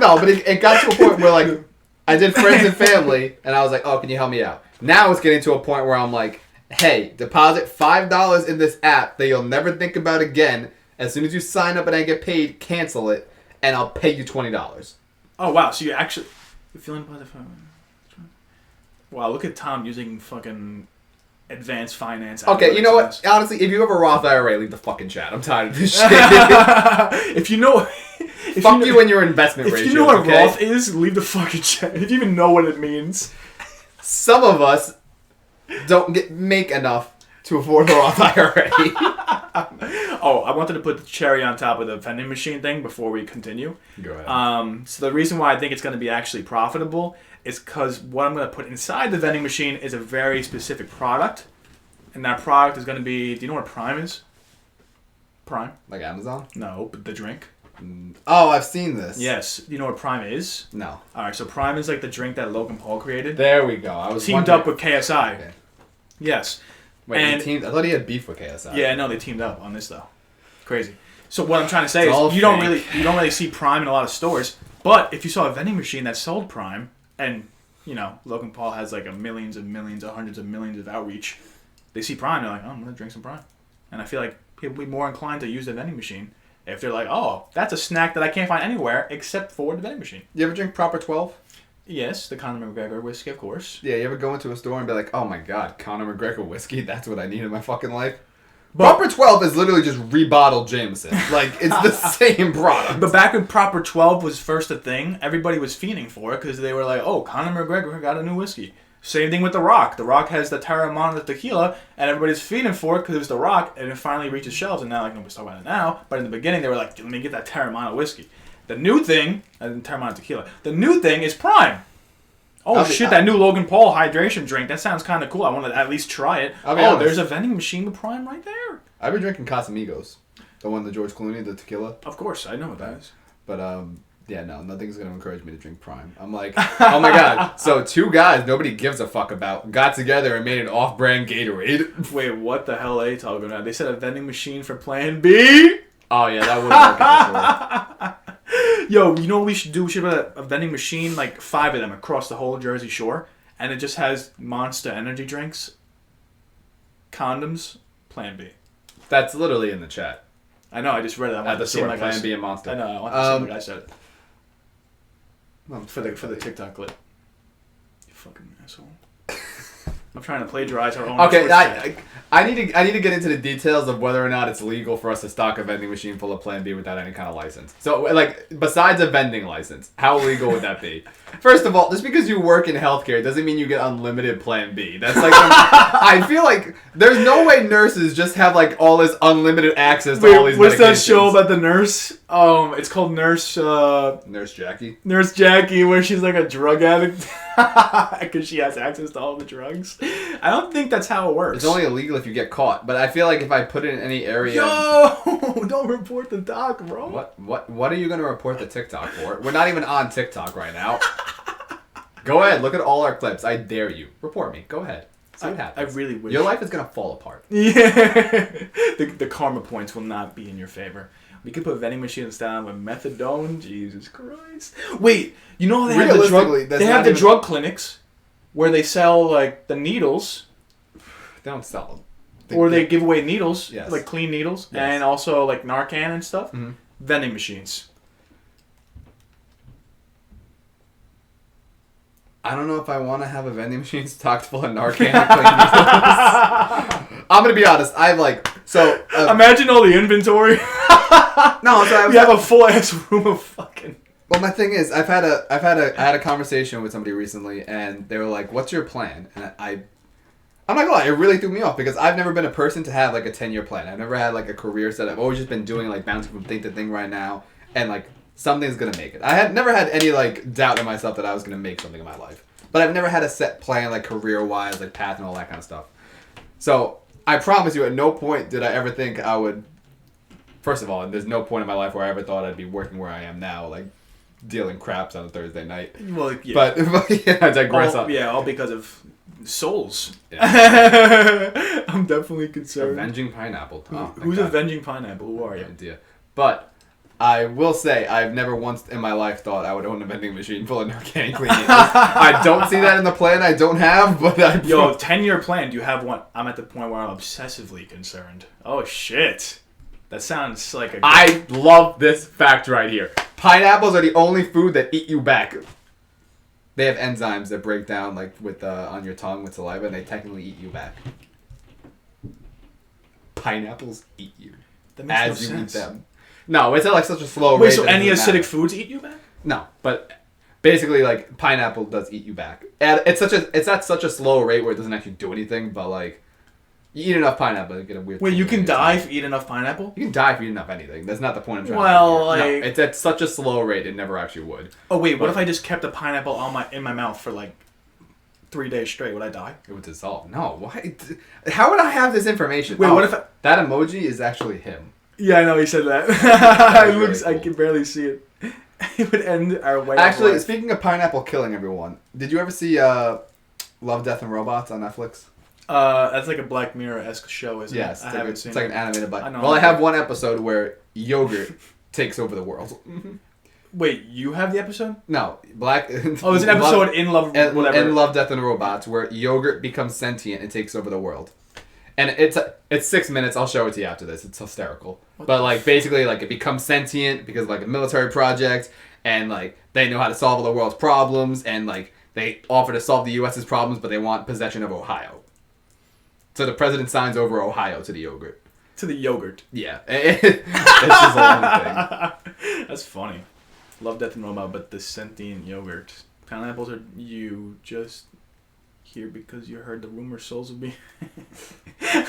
No, but it got to a point where, like, I did friends and family, and I was like, oh, can you help me out? Now it's getting to a point where I'm like, hey, deposit $5 in this app that you'll never think about again. As soon as you sign up and I get paid, cancel it, and I'll pay you $20. Oh, wow. So you're feeling positive. Wow, look at Tom using fucking advanced finance. Okay, you know what? Honestly, if you have a Roth IRA, leave the fucking chat. I'm tired of this shit. If you know... Fuck you and your investment ratios. If you know what Roth is, leave the fucking chat. If you even know what it means. Some of us don't make enough to afford a Roth IRA. Oh, I wanted to put the cherry on top of the vending machine thing before we continue. Go ahead. So the reason why I think it's going to be actually profitable is because what I'm going to put inside the vending machine is a very specific product. And that product is going to be... Do you know what Prime is? Prime? Like Amazon? No, but the drink. Oh, I've seen this. Yes. Do you know what Prime is? No. Alright, so Prime is like the drink that Logan Paul created. There we go. I was teamed up with KSI. Okay. Yes. Wait, I thought he had beef with KSI. Yeah, no, they teamed up on this though. Crazy. So what I'm trying to say is you don't really see Prime in a lot of stores, but if you saw a vending machine that sold Prime, and you know Logan Paul has like millions and millions or hundreds of millions of outreach, they see Prime, they're like, oh, I'm gonna drink some Prime, and I feel like people will be more inclined to use the vending machine if they're like, oh, that's a snack that I can't find anywhere except for the vending machine. You ever drink Proper 12? Yes, the Conor McGregor whiskey, of course. Yeah, you ever go into a store and be like, oh my god, Conor McGregor whiskey, that's what I need in my fucking life? But, Proper 12 is literally just rebottled Jameson. Like, it's the same product. But back when Proper 12 was first a thing, everybody was fiending for it because they were like, oh, Conor McGregor got a new whiskey. Same thing with The Rock. The Rock has the Terramana tequila, and everybody's feeding for it because it was The Rock, and it finally reaches shelves, and now like nobody's talking about it now. But in the beginning, they were like, let me get that Terramana whiskey. The new thing, Terramana tequila, the new thing is Prime. Oh shit, that new Logan Paul hydration drink. That sounds kind of cool. I want to at least try it. Oh, there's a vending machine with Prime right there. I've been drinking Casamigos. The one, the George Clooney, the tequila. Of course, I know what that is. But, yeah, no, nothing's going to encourage me to drink Prime. I'm like, oh my god. So 2 guys nobody gives a fuck about got together and made an off-brand Gatorade. Wait, what the hell are they talking about? They said a vending machine for Plan B? Oh yeah, that wouldn't work at this store. Yo, you know what we should do? We should have a vending machine, like 5 of them across the whole Jersey Shore, and it just has Monster energy drinks condoms, Plan B. That's literally in the chat. I know. I just read it. I At wanted the to see store, like Plan B and Monster. I know. I want to see like I said it. Well, For the TikTok clip. You fucking asshole. I'm trying to plagiarize our own. Okay, I need to get into the details of whether or not it's legal for us to stock a vending machine full of Plan B without any kind of license. So, like, besides a vending license, how legal would that be? First of all, just because you work in healthcare doesn't mean you get unlimited Plan B. That's like, I feel like there's no way nurses just have like all this unlimited access to all these medications. What's that show about the nurse? It's called Nurse Jackie. Nurse Jackie, where she's like a drug addict because she has access to all the drugs. I don't think that's how it works. It's only illegal if you get caught, but I feel like if I put it in any area... Yo! Don't report the doc, bro. What are you going to report the TikTok for? We're not even on TikTok right now. Go ahead, look at all our clips. I dare you. Report me. Go ahead. See what happens. I really wish. Your life is going to fall apart. Yeah. The karma points will not be in your favor. We could put vending machines down with methadone. Jesus Christ. Wait, you know how they have the drug clinics where they sell like the needles. They don't sell them. Or they give away needles, yes. like clean needles, yes. and also like Narcan and stuff. Mm-hmm. Vending machines. I don't know if I want to have a vending machine stocked full of Narcan and clean needles. I'm going to be honest. Imagine all the inventory. No, so you have a full ass room of fucking. Well, my thing is, I had a conversation with somebody recently, and they were like, "What's your plan?" And I'm not gonna lie, it really threw me off because I've never been a person to have like a 10-year plan. I've never had like a career set. I've always just been doing like bouncing from thing to thing right now, and like something's gonna make it. I had never had any like doubt in myself that I was gonna make something in my life, but I've never had a set plan like career wise, like path and all that kind of stuff. So I promise you, at no point did I ever think I would. First of all, there's no point in my life where I ever thought I'd be working where I am now, like dealing craps on a Thursday night. Well, yeah. But yeah, I digress. All because of souls. Yeah. I'm definitely concerned. Avenging Pineapple. Oh, Who's Avenging Pineapple? Who are you? No idea. But I will say I've never once in my life thought I would own a vending machine full of Narcan clean needles. I don't see that in the plan. I don't have, but I... Yo, 10-year plan. Do you have one? I'm at the point where I'm obsessively concerned. Oh, shit. That sounds like a... I love this fact right here. Pineapples are the only food that eat you back. They have enzymes that break down like with on your tongue with saliva, and they technically eat you back. Pineapples eat you that makes as no you sense. eat them. No, it's at like such a slow rate. Wait, so any acidic foods eat you back? No, but basically, like pineapple does eat you back. And it's at such a slow rate where it doesn't actually do anything, but like. You eat enough pineapple, you get a weird... Wait, you can die if you eat enough pineapple? You can die if you eat enough anything. That's not the point I'm trying to make. No, it's at such a slow rate, it never actually would. Oh, wait, what if I just kept a pineapple in my mouth for, like, 3 days straight? Would I die? It would dissolve. No, why? How would I have this information? Wait, what if... That emoji is actually him. Yeah, I know, he said that. Really cool. I can barely see it. It would end our way. Actually, speaking of pineapple killing everyone, did you ever see Love, Death, and Robots on Netflix? That's like a Black Mirror-esque show, isn't it? I haven't seen it. It's like an animated Black... Well, I have one episode where yogurt takes over the world. Wait, you have the episode? No, Black... Oh, it's an episode in Love... whatever. In Love, Death, and Robots where yogurt becomes sentient and takes over the world. And it's 6 minutes. I'll show it to you after this. It's hysterical. But like basically like it becomes sentient because of like a military project, and like they know how to solve all the world's problems, and like they offer to solve the U.S.'s problems, but they want possession of Ohio. So the president signs over Ohio to the yogurt. To the yogurt. Yeah. It's just a long thing. That's funny. Love, Death, and Robot, but the sentient yogurt. Pineapples are you just here because you heard the rumor souls would be... Please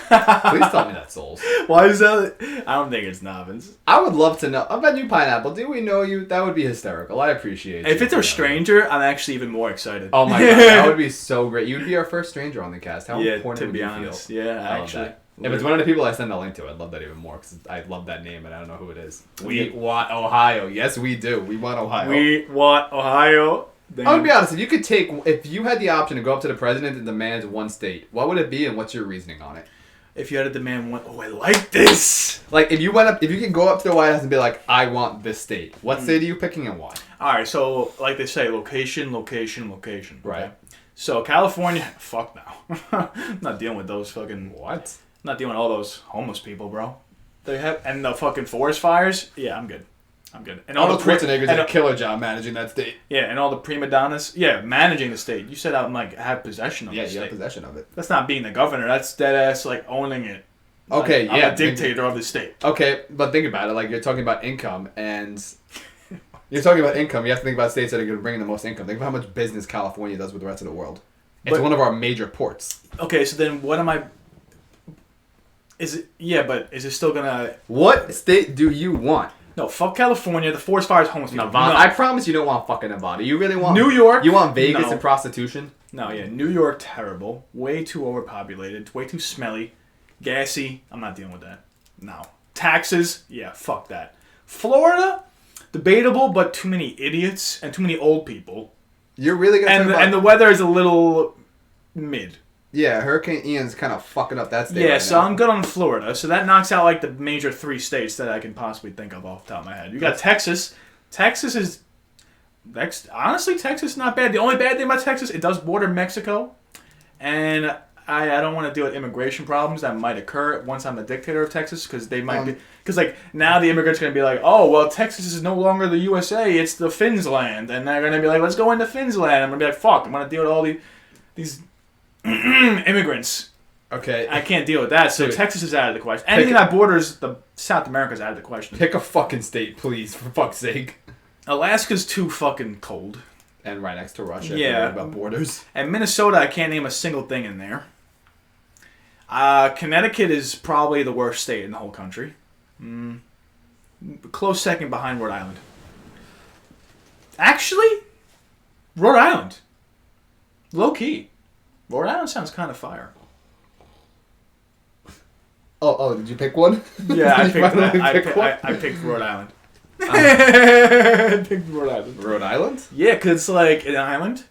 tell me that's souls. Why is that? I don't think it's Nobbins. I would love to know. I bet you Pineapple. Do we know you? That would be hysterical. I appreciate it. If it's a stranger, I'm actually even more excited. Oh my god, that would be so great. You'd be our first stranger on the cast. How important would you feel? Yeah, actually. If it's one of the people I send a link to, I'd love that even more because I love that name and I don't know who it is. We want Ohio. Yes, we do. We want Ohio. We want Ohio. Damn. I would be honest. If you had the option to go up to the president and demand one state, what would it be and what's your reasoning on it? If you had to demand one, I like this. Like if you can go up to the White House and be like, I want this state. What state are you picking and why? All right. So like they say, location, location, location. Right. Okay? So California, fuck no. I'm not dealing with those fucking. What? I'm not dealing with all those homeless people, bro. They have and the fucking forest fires. Yeah, I'm good. And all Arnold the Schwarzenegger did a killer job managing that state. Yeah, and all the prima donnas. Yeah, managing the state. You said I'm like have possession of the state. Yeah, you have possession of it. That's not being the governor. That's dead ass like owning it. Okay, like, I'm a dictator of the state. Okay, but think about it. Like you're talking about income, and you're talking about income. You have to think about states that are going to bring in the most income. Think about how much business California does with the rest of the world. It's one of our major ports. Okay, so then what am I? Is it? Yeah, but is it still gonna? What state do you want? No, fuck California. The forest fires, homeless people. Nevada. No. I promise you don't want fucking Nevada. You really want New York? You want Vegas and prostitution? No, yeah, New York, terrible. Way too overpopulated. Way too smelly. Gassy. I'm not dealing with that. No. Taxes. Yeah, fuck that. Florida, debatable, but too many idiots and too many old people. You're really gonna and the weather is a little mid. Yeah, Hurricane Ian's kind of fucking up that state. Yeah, right so now. I'm good on Florida. So that knocks out like the major 3 states that I can possibly think of off the top of my head. You got Texas. Texas is honestly Texas is not bad. The only bad thing about Texas, it does border Mexico, and I don't want to deal with immigration problems that might occur once I'm the dictator of Texas because they might be because like now the immigrants are gonna be like, oh well, Texas is no longer the USA, it's the Finz land, and they're gonna be like, let's go into Finz land. I'm gonna be like, fuck, I'm gonna deal with all these immigrants. Okay. I can't deal with that, so dude, Texas is out of the question. Anything that borders the South America is out of the question. Pick a fucking state, please, for fuck's sake. Alaska's too fucking cold. And right next to Russia. Yeah. About borders. And Minnesota, I can't name a single thing in there. Connecticut is probably the worst state in the whole country. Close second behind Rhode Island. Actually, Rhode Island. Low key. Rhode Island sounds kind of fire. Oh, did you pick one? Yeah, I picked Rhode Island. I picked Rhode Island. Rhode Island? Yeah, because it's like an island,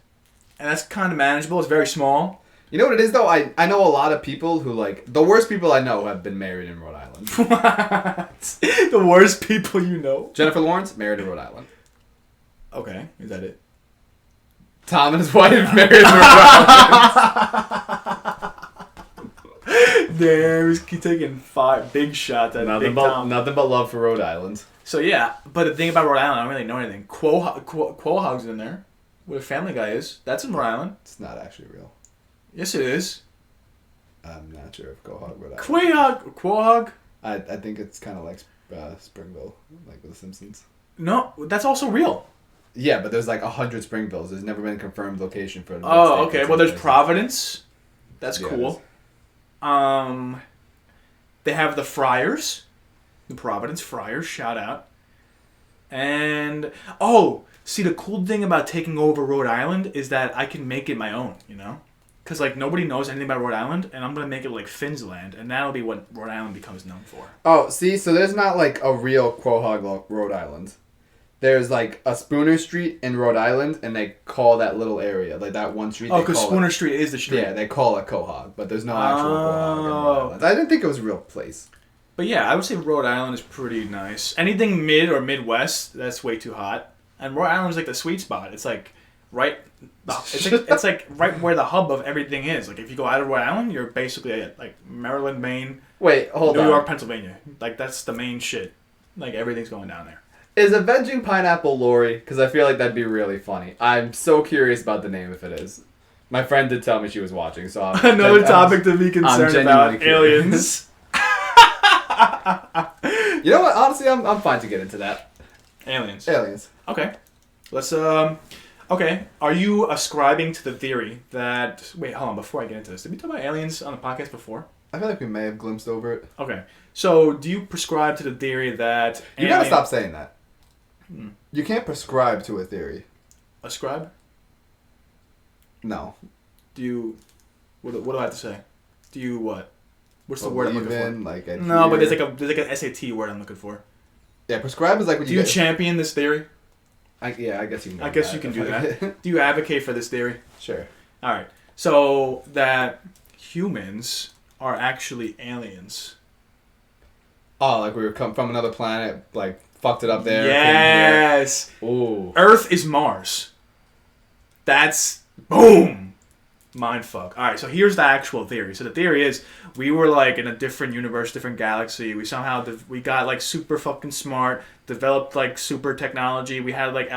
and that's kind of manageable. It's very small. You know what it is, though? I know a lot of people who, like, the worst people I know have been married in Rhode Island. What? The worst people you know? Jennifer Lawrence, married in Rhode Island. Okay, is that it? Tom and his wife married in Rhode Island. Damn, he's taking 5 big shots at Big Tom. Nothing but love for Rhode Island. So yeah, but the thing about Rhode Island, I don't really know anything. Quahog's in there, where Family Guy is. That's in Rhode Island. It's not actually real. Yes, it is. I'm not sure if Quahog, Rhode Island. Quahog? I think it's kind of like Springville, like with The Simpsons. No, that's also real. Yeah, but there's like 100 Springvilles. There's never been a confirmed location for. Oh, okay. Well, there's Providence. That's cool. They have the Friars, the Providence Friars. Shout out. And see, the cool thing about taking over Rhode Island is that I can make it my own. You know, because like nobody knows anything about Rhode Island, and I'm gonna make it like Finn's land, and that'll be what Rhode Island becomes known for. Oh, see, so there's not like a real Quahog, Rhode Island. There's like a Spooner Street in Rhode Island, and they call that little area, like that one street. Oh, because Spooner Street is the street. Yeah, they call it Quahog, but there's no actual Quahog in Rhode Island. I didn't think it was a real place. But yeah, I would say Rhode Island is pretty nice. Anything mid or Midwest, that's way too hot. And Rhode Island is like the sweet spot. It's like it's like right where the hub of everything is. Like if you go out of Rhode Island, you're basically at like Maryland, Maine, Wait, hold on. New York, Pennsylvania. Like that's the main shit. Like everything's going down there. Is Avenging Pineapple Lori? Because I feel like that'd be really funny. I'm so curious about the name if it is. My friend did tell me she was watching, so another topic to be concerned about: aliens. You know what? Honestly, I'm fine to get into that. Aliens. Okay. Let's Okay. Are you ascribing to the theory that? Wait, hold on. Before I get into this, did we talk about aliens on the podcast before? I feel like we may have glimpsed over it. Okay. So, do you prescribe to the theory that you gotta stop saying that? You can't prescribe to a theory. Ascribe? No. Do you? What do I have to say? Do you what? What's the word I'm looking for? Like no, but there's like an SAT word I'm looking for. Yeah, prescribe is like when you. Do you champion this theory? I guess you can. I guess you can do that. Do you advocate for this theory? Sure. All right. So that humans are actually aliens. Oh, like we were come from another planet, like fucked it up there. Yes. Ooh. Earth is Mars. That's boom. Mind fuck. All right, so here's the actual theory. So the theory is we were like in a different universe, different galaxy. We somehow we got like super fucking smart, developed like super technology. We had like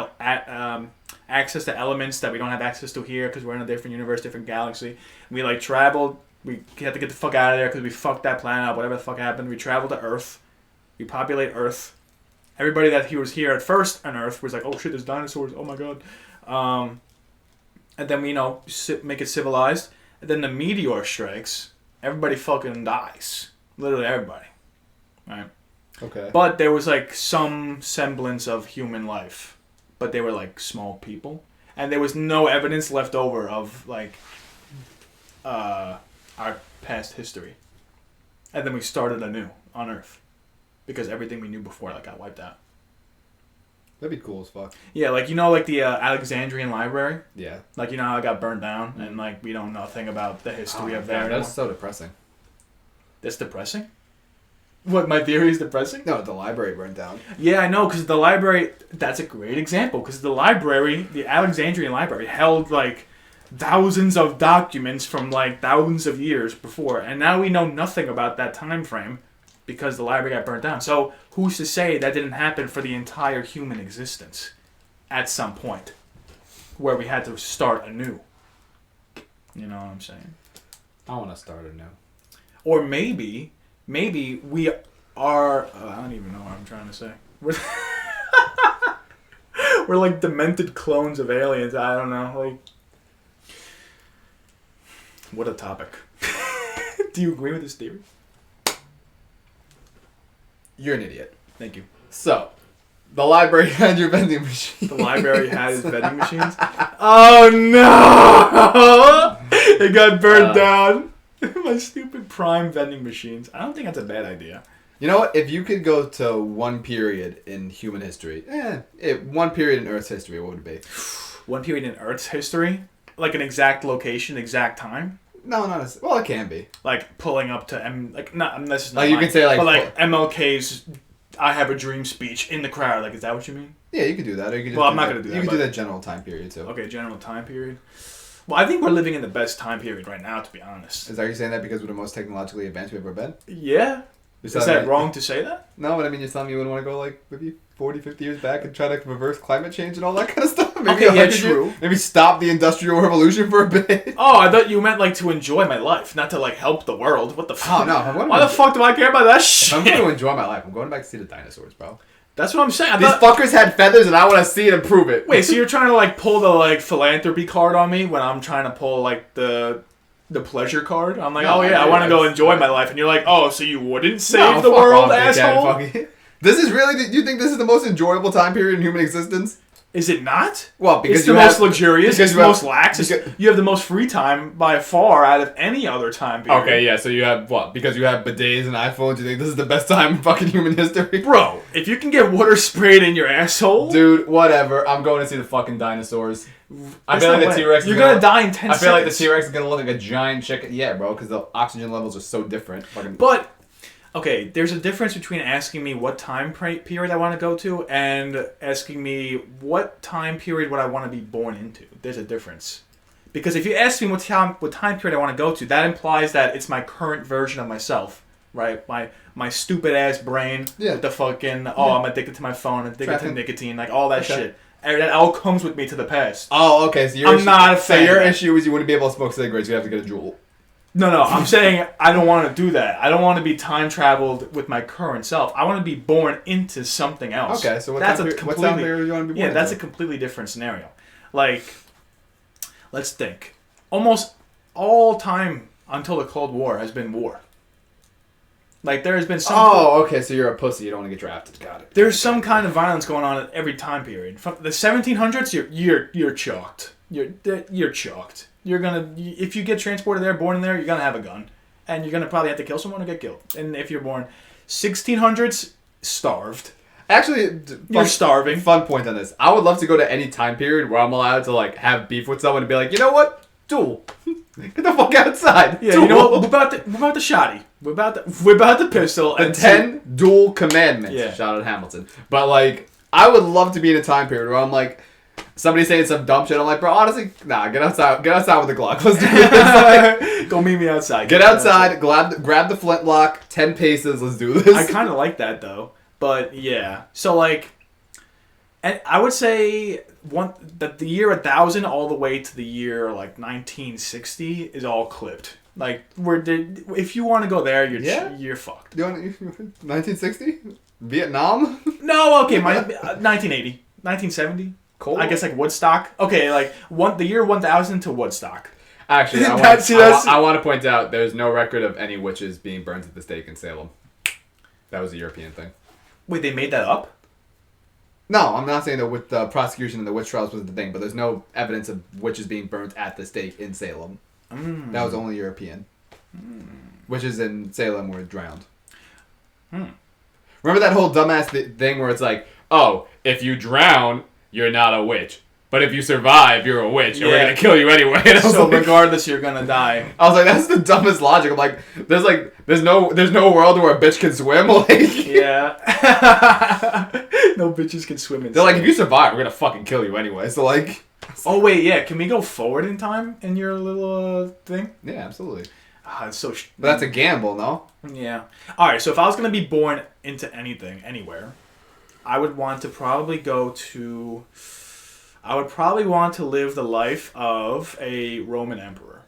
access to elements that we don't have access to here because we're in a different universe, different galaxy. We like traveled. We had to get the fuck out of there because we fucked that planet up. Whatever the fuck happened, we traveled to Earth. We populate Earth. Everybody that he was here at first on Earth was like, "Oh shit, there's dinosaurs! Oh my god!" And then we, make it civilized. And then the meteor strikes. Everybody fucking dies. Literally everybody. Right? Okay. But there was, like, some semblance of human life. But they were, like, small people. And there was no evidence left over of, like, our past history. And then we started anew on Earth. Because everything we knew before, like, got wiped out. That'd be cool as fuck. Yeah, like, like the Alexandrian Library? Yeah. Like, how it got burned down, and, like, we don't know nothing about the history of that. That's so depressing. That's depressing? What, my theory is depressing? No, the library burned down. Yeah, I know, because the library, that's a great example, because the library, the Alexandrian Library, held, like, thousands of documents from, like, thousands of years before, and now we know nothing about that time frame. Because the library got burnt down. So who's to say that didn't happen for the entire human existence at some point where we had to start anew? You know what I'm saying? I want to start anew. Or maybe we are... I don't even know what I'm trying to say. We're like demented clones of aliens. I don't know. Like, what a topic. Do you agree with this theory? You're an idiot. Thank you. So, the library had your vending machine. The library had his vending machines? Oh no! It got burned down. My stupid prime vending machines. I don't think that's a bad idea. You know what? If you could go to one period in human history, one period in Earth's history, what would it be? One period in Earth's history? Like an exact location, exact time? No, not as well. It can be like pulling up to not this is not like you can say like, but like MLK's "I Have a Dream" speech in the crowd. Like, is that what you mean? Yeah, you could do that. Or you could just I'm not gonna do that. You could do that general time period too. Okay, general time period. Well, I think we're living in the best time period right now, to be honest. Is that you saying that because we're the most technologically advanced we've ever been? Yeah. Is that wrong to say that? No, but I mean, you're telling me you wouldn't want to go like maybe 40, 50 years back and try to reverse climate change and all that kind of stuff? Maybe okay, yeah, true. Maybe stop the Industrial Revolution for a bit. Oh, I thought you meant like to enjoy my life, not to like help the world. What the fuck? Oh, no. Why the fuck do I care about that shit? I'm going to enjoy my life. I'm going back to see the dinosaurs, bro. That's what I'm saying. These fuckers had feathers and I want to see it and prove it. Wait, so you're trying to like pull the like philanthropy card on me when I'm trying to pull like the pleasure card? I'm like, no, I want to go enjoy my life. And you're like, oh, so you wouldn't save the world, asshole? This is really... Do you think this is the most enjoyable time period in human existence? Is it not? Well, because it's the most luxurious, it's the most lax. You have the most free time by far out of any other time period. Okay, yeah, so you have what? Because you have bidets and iPhones, you think this is the best time in fucking human history? Bro, if you can get water sprayed in your asshole... Dude, whatever. I'm going to see the fucking dinosaurs. I feel like the T-Rex You're going to die in 10 seconds. I feel like the T-Rex is going to look like a giant chicken. Yeah, bro, because the oxygen levels are so different. But... Okay, there's a difference between asking me what time period I want to go to and asking me what time period would I want to be born into. There's a difference. Because if you ask me what time period I want to go to, that implies that it's my current version of myself, right? My stupid ass brain with the fucking, I'm addicted to my phone, addicted to nicotine, like all that shit. And that all comes with me to the past. Oh, okay. So I'm not a fan. So your issue is you wouldn't be able to smoke cigarettes, you have to get a Juul. No, I'm saying I don't want to do that. I don't want to be time traveled with my current self. I want to be born into something else. Okay, so what time period do you want to be born into? That's a completely different scenario. Like, let's think. Almost all time until the Cold War has been war. Like, there has been some... Oh, okay, so you're a pussy. You don't want to get drafted. Got it. There's some kind of violence going on at every time period. From the 1700s, you're chalked. You're chalked. You're gonna, if you get transported there, born in there, you're gonna have a gun, and you're gonna probably have to kill someone or get killed. And if you're born 1600s, starved. Actually, you're starving. Fun point on this. I would love to go to any time period where I'm allowed to like have beef with someone and be like, you know what, duel. Get the fuck outside. Yeah, duel. You know what? We're about the shotty. We're about the pistol. The 10 dual commandments. Yeah. Shout out Hamilton. But like, I would love to be in a time period where I'm like, somebody saying some dumb shit. I'm like, bro, honestly, nah, get outside with the Glock. Let's do this. Go meet me outside. Get outside, grab the flintlock, 10 paces, let's do this. I kind of like that though, but yeah. So like, and I would say that the year 1000 all the way to the year like 1960 is all clipped. Like if you want to go there, you're fucked. You want 1960? Vietnam? No, okay, 1980, 1970. Cool. I guess like Woodstock. Okay, like the year 1000 to Woodstock. Actually, I want to point out there's no record of any witches being burned at the stake in Salem. That was a European thing. Wait, they made that up? No, I'm not saying that the prosecution and the witch trials was the thing, but there's no evidence of witches being burnt at the stake in Salem. That was only European. Witches in Salem were drowned. Remember that whole dumbass thing where it's like, oh, if you drown, you're not a witch. But if you survive, you're a witch, and we're going to kill you anyway. So regardless, you're going to die. I was like, that's the dumbest logic. I'm like, there's no world where a bitch can swim. Like, yeah. No bitches can swim in. They're like, if you survive, we're going to fucking kill you anyway. So like... Oh, wait, yeah. Can we go forward in time in your little thing? Yeah, absolutely. It's so... But that's a gamble, no? Yeah. Alright, so if I was going to be born into anything, anywhere, I would want to probably I would probably want to live the life of a Roman emperor.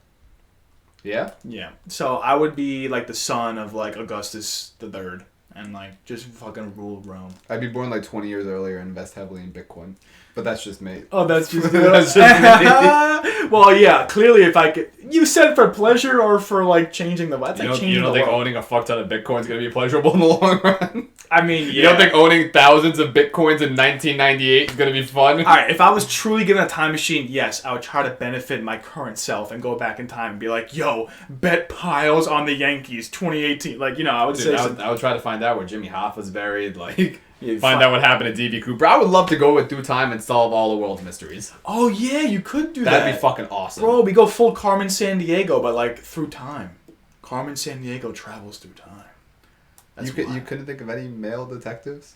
Yeah? Yeah. So I would be like the son of like Augustus III and like just fucking rule Rome. I'd be born like 20 years earlier and invest heavily in Bitcoin. But that's just me. Oh, that's just that's just me. Well, yeah. Clearly, if I could, you said for pleasure or for like changing the world. You don't think owning a fuck ton of Bitcoin is gonna be pleasurable in the long run? I mean, yeah. You don't think owning thousands of Bitcoins in 1998 is gonna be fun? All right. If I was truly given a time machine, yes, I would try to benefit my current self and go back in time and be like, "Yo, bet piles on the Yankees, 2018." Like, I would say. I would try to find out where Jimmy Hoffa's buried. Like. Find out what happened to D.B. Cooper. I would love to go through time and solve all the world's mysteries. Oh, yeah, you could do that. That'd be fucking awesome. Bro, we go full Carmen Sandiego, but, like, through time. Carmen Sandiego travels through time. You couldn't think of any male detectives?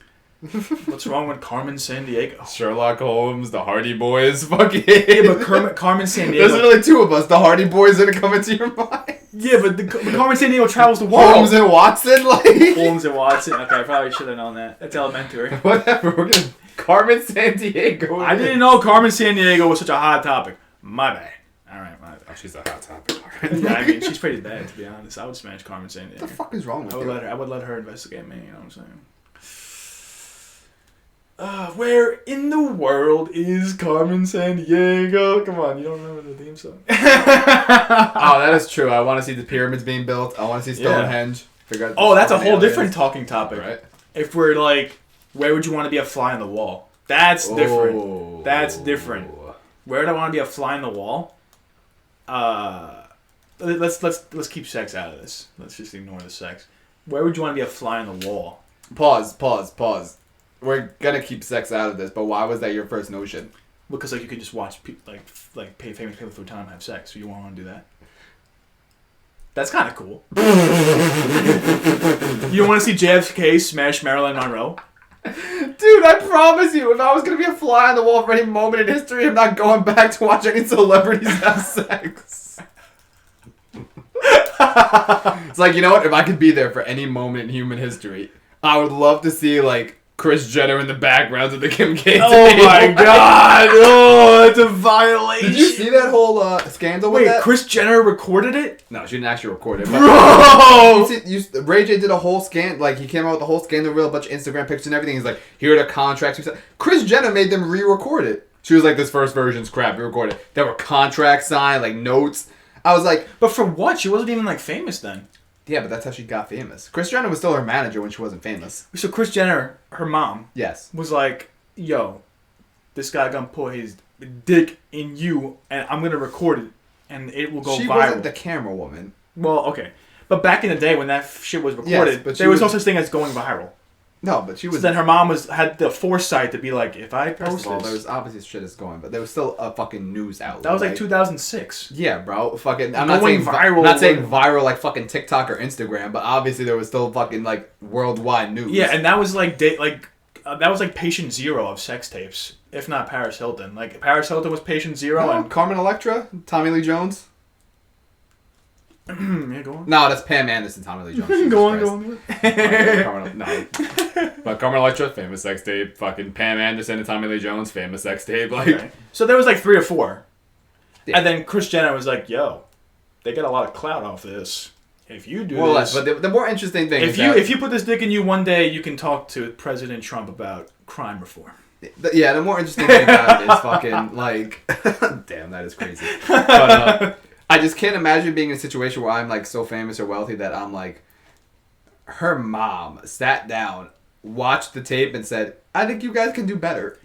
What's wrong with Carmen Sandiego? Sherlock Holmes, the Hardy Boys, fucking... Yeah, but Carmen Sandiego... There's literally two of us. The Hardy Boys didn't come into your mind. Yeah, but Carmen Sandiego travels the world. Holmes and Watson, like... Holmes and Watson. Okay, I probably should have known that. That's elementary. Whatever, we're gonna... Carmen Sandiego. I didn't know Carmen Sandiego was such a hot topic. My bad. Alright, my bad. Oh, she's a hot topic. Yeah, I mean, she's pretty bad, to be honest. I would smash Carmen Sandiego. What the fuck is wrong with you? I would let her investigate me, you know what I'm saying? Where in the world is Carmen Sandiego? Come on, you don't remember the theme song? Oh, that is true. I want to see the pyramids being built. I want to see Stonehenge. Yeah. Oh, that's a whole different talking topic. Right? If we're like, where would you want to be a fly on the wall? That's different. That's different. Where do I want to be a fly on the wall? Let's keep sex out of this. Let's just ignore the sex. Where would you want to be a fly on the wall? Pause. We're gonna keep sex out of this, but why was that your first notion? Because like you could just watch like pay famous people through time and have sex. So you want to do that? That's kind of cool. You don't want to see JFK smash Marilyn Monroe? Dude, I promise you, if I was gonna be a fly on the wall for any moment in history, I'm not going back to watch any celebrities have sex. It's like, you know what? If I could be there for any moment in human history, I would love to see like Kris Jenner in the background of the Kim K. Oh my god! Oh, it's a violation. Did you see that whole scandal with that? Wait, Kris Jenner recorded it? No, she didn't actually record it. Bro! Ray J did a whole like he came out with a whole scandal reel, a bunch of Instagram pictures and everything. He's like, here are the contracts. Kris Jenner made them re-record it. She was like, this first version's crap, re-record it. There were contracts signed, like notes. I was like... But for what? She wasn't even like famous then. Yeah, but that's how she got famous. Kris Jenner was still her manager when she wasn't famous. So Kris Jenner, her mom, yes, was like, yo, this guy gonna put his dick in you, and I'm gonna record it, and it will go viral. She wasn't the camera woman. Well, okay. But back in the day when that shit was recorded, there was no such thing as going viral. No, but she was... So then her mom had the foresight to be like, if I post First of all, this... there was obviously shit is going, but there was still a fucking news outlet. That was like 2006. Yeah, bro. Fucking... I'm not saying viral like fucking TikTok or Instagram, but obviously there was still fucking like worldwide news. Yeah, and that was like that was like patient zero of sex tapes, if not Paris Hilton. Like Paris Hilton was patient zero, No, and Carmen Electra, Tommy Lee Jones. yeah, go on. No, that's Pam Anderson, Tommy Lee Jones. Go on. But Carmen Electra, famous sex tape. Fucking Pam Anderson and Tommy Lee Jones, famous sex tape. Like, Okay. So there was like 3 or 4, Yeah. and then Kris Jenner was like, "Yo, they get a lot of clout off this. If you do more or this, less. But the more interesting thing is if you put this dick in you one day, you can talk to President Trump about crime reform." the more interesting thing about it is fucking like, damn, that is crazy. But I just can't imagine being in a situation where I'm like so famous or wealthy that I'm like, her mom sat down, watched the tape, and said, "I think you guys can do better."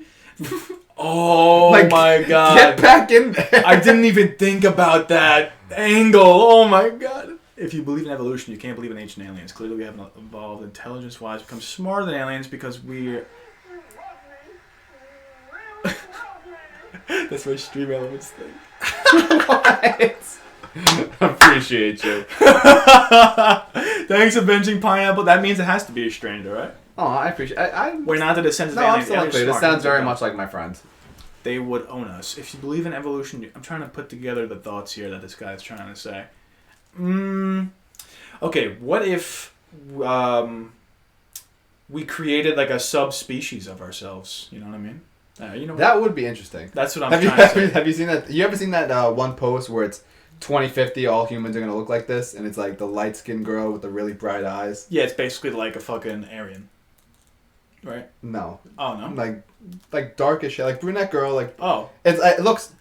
Oh Like, my god! Get back in there. I didn't even think about that angle. Oh my god! If you believe in evolution, you can't believe in ancient aliens. Clearly, we haven't evolved intelligence-wise, become smarter than aliens because we're. That's my Stream Elements thing. What? Appreciate you. Thanks, Avenging Pineapple. That means it has to be a stranger, right? Oh, I appreciate. We're not the descendants No, of I'm aliens. still Aliens unclear. This smart. sounds very much like my friend. They would own us. If you believe in evolution, I'm trying to put together the thoughts here that this guy's trying to say. Okay, what if we created like a subspecies of ourselves? You know what I mean? You know what? That would be interesting. That's what I'm Have you, trying to say. have you seen that? You ever seen that one post where it's 2050, all humans are gonna look like this, and it's like the light skinned girl with the really bright eyes? Yeah, it's basically like a fucking Aryan. Right? No, Oh, no? like darkish, like brunette girl. Like Oh. it looks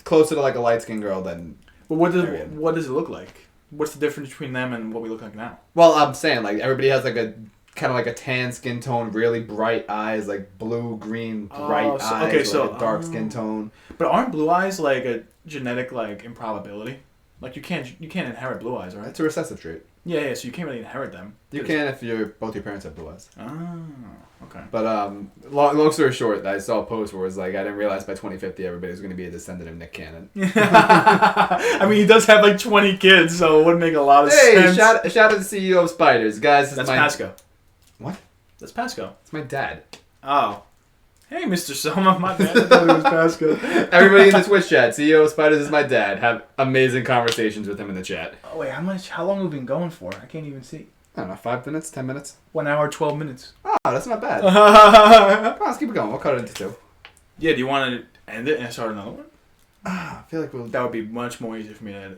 closer to like a light skinned girl than. But Aryan. what does it look like? What's the difference between them and what we look like now? Well, I'm saying like everybody has like a kind of like a tan skin tone, really bright eyes, like blue, green, bright Oh, so- eyes, okay, with, so- like a dark skin tone. But aren't blue eyes like a genetic like improbability? Like you can't inherit blue eyes, right? It's a recessive trait. Yeah, so you can't really inherit them. You can if both your parents have blue eyes. Oh, okay. But long story short, I saw a post where it was like, I didn't realize by 2050 everybody was going to be a descendant of Nick Cannon. I mean, he does have like 20 kids, so it would make a lot of Hey, sense. shout out to the CEO of Spiders, guys. This That's is Pasco. What? That's Pasco. It's my dad. Oh. Hey, Mr. Somma. My bad. I thought it was Pasco. Everybody in the Twitch chat, CEO of Spiders is my dad. Have amazing conversations with him in the chat. Oh, wait, how long have we been going for? I can't even see. I don't know, 5 minutes, 10 minutes. 1 hour, 12 minutes. Oh, that's not bad. Yeah, Come on, let's keep it going. We'll cut it into 2. do you want to end it and start another one? I feel like we'll... That would be much more easy for me to edit.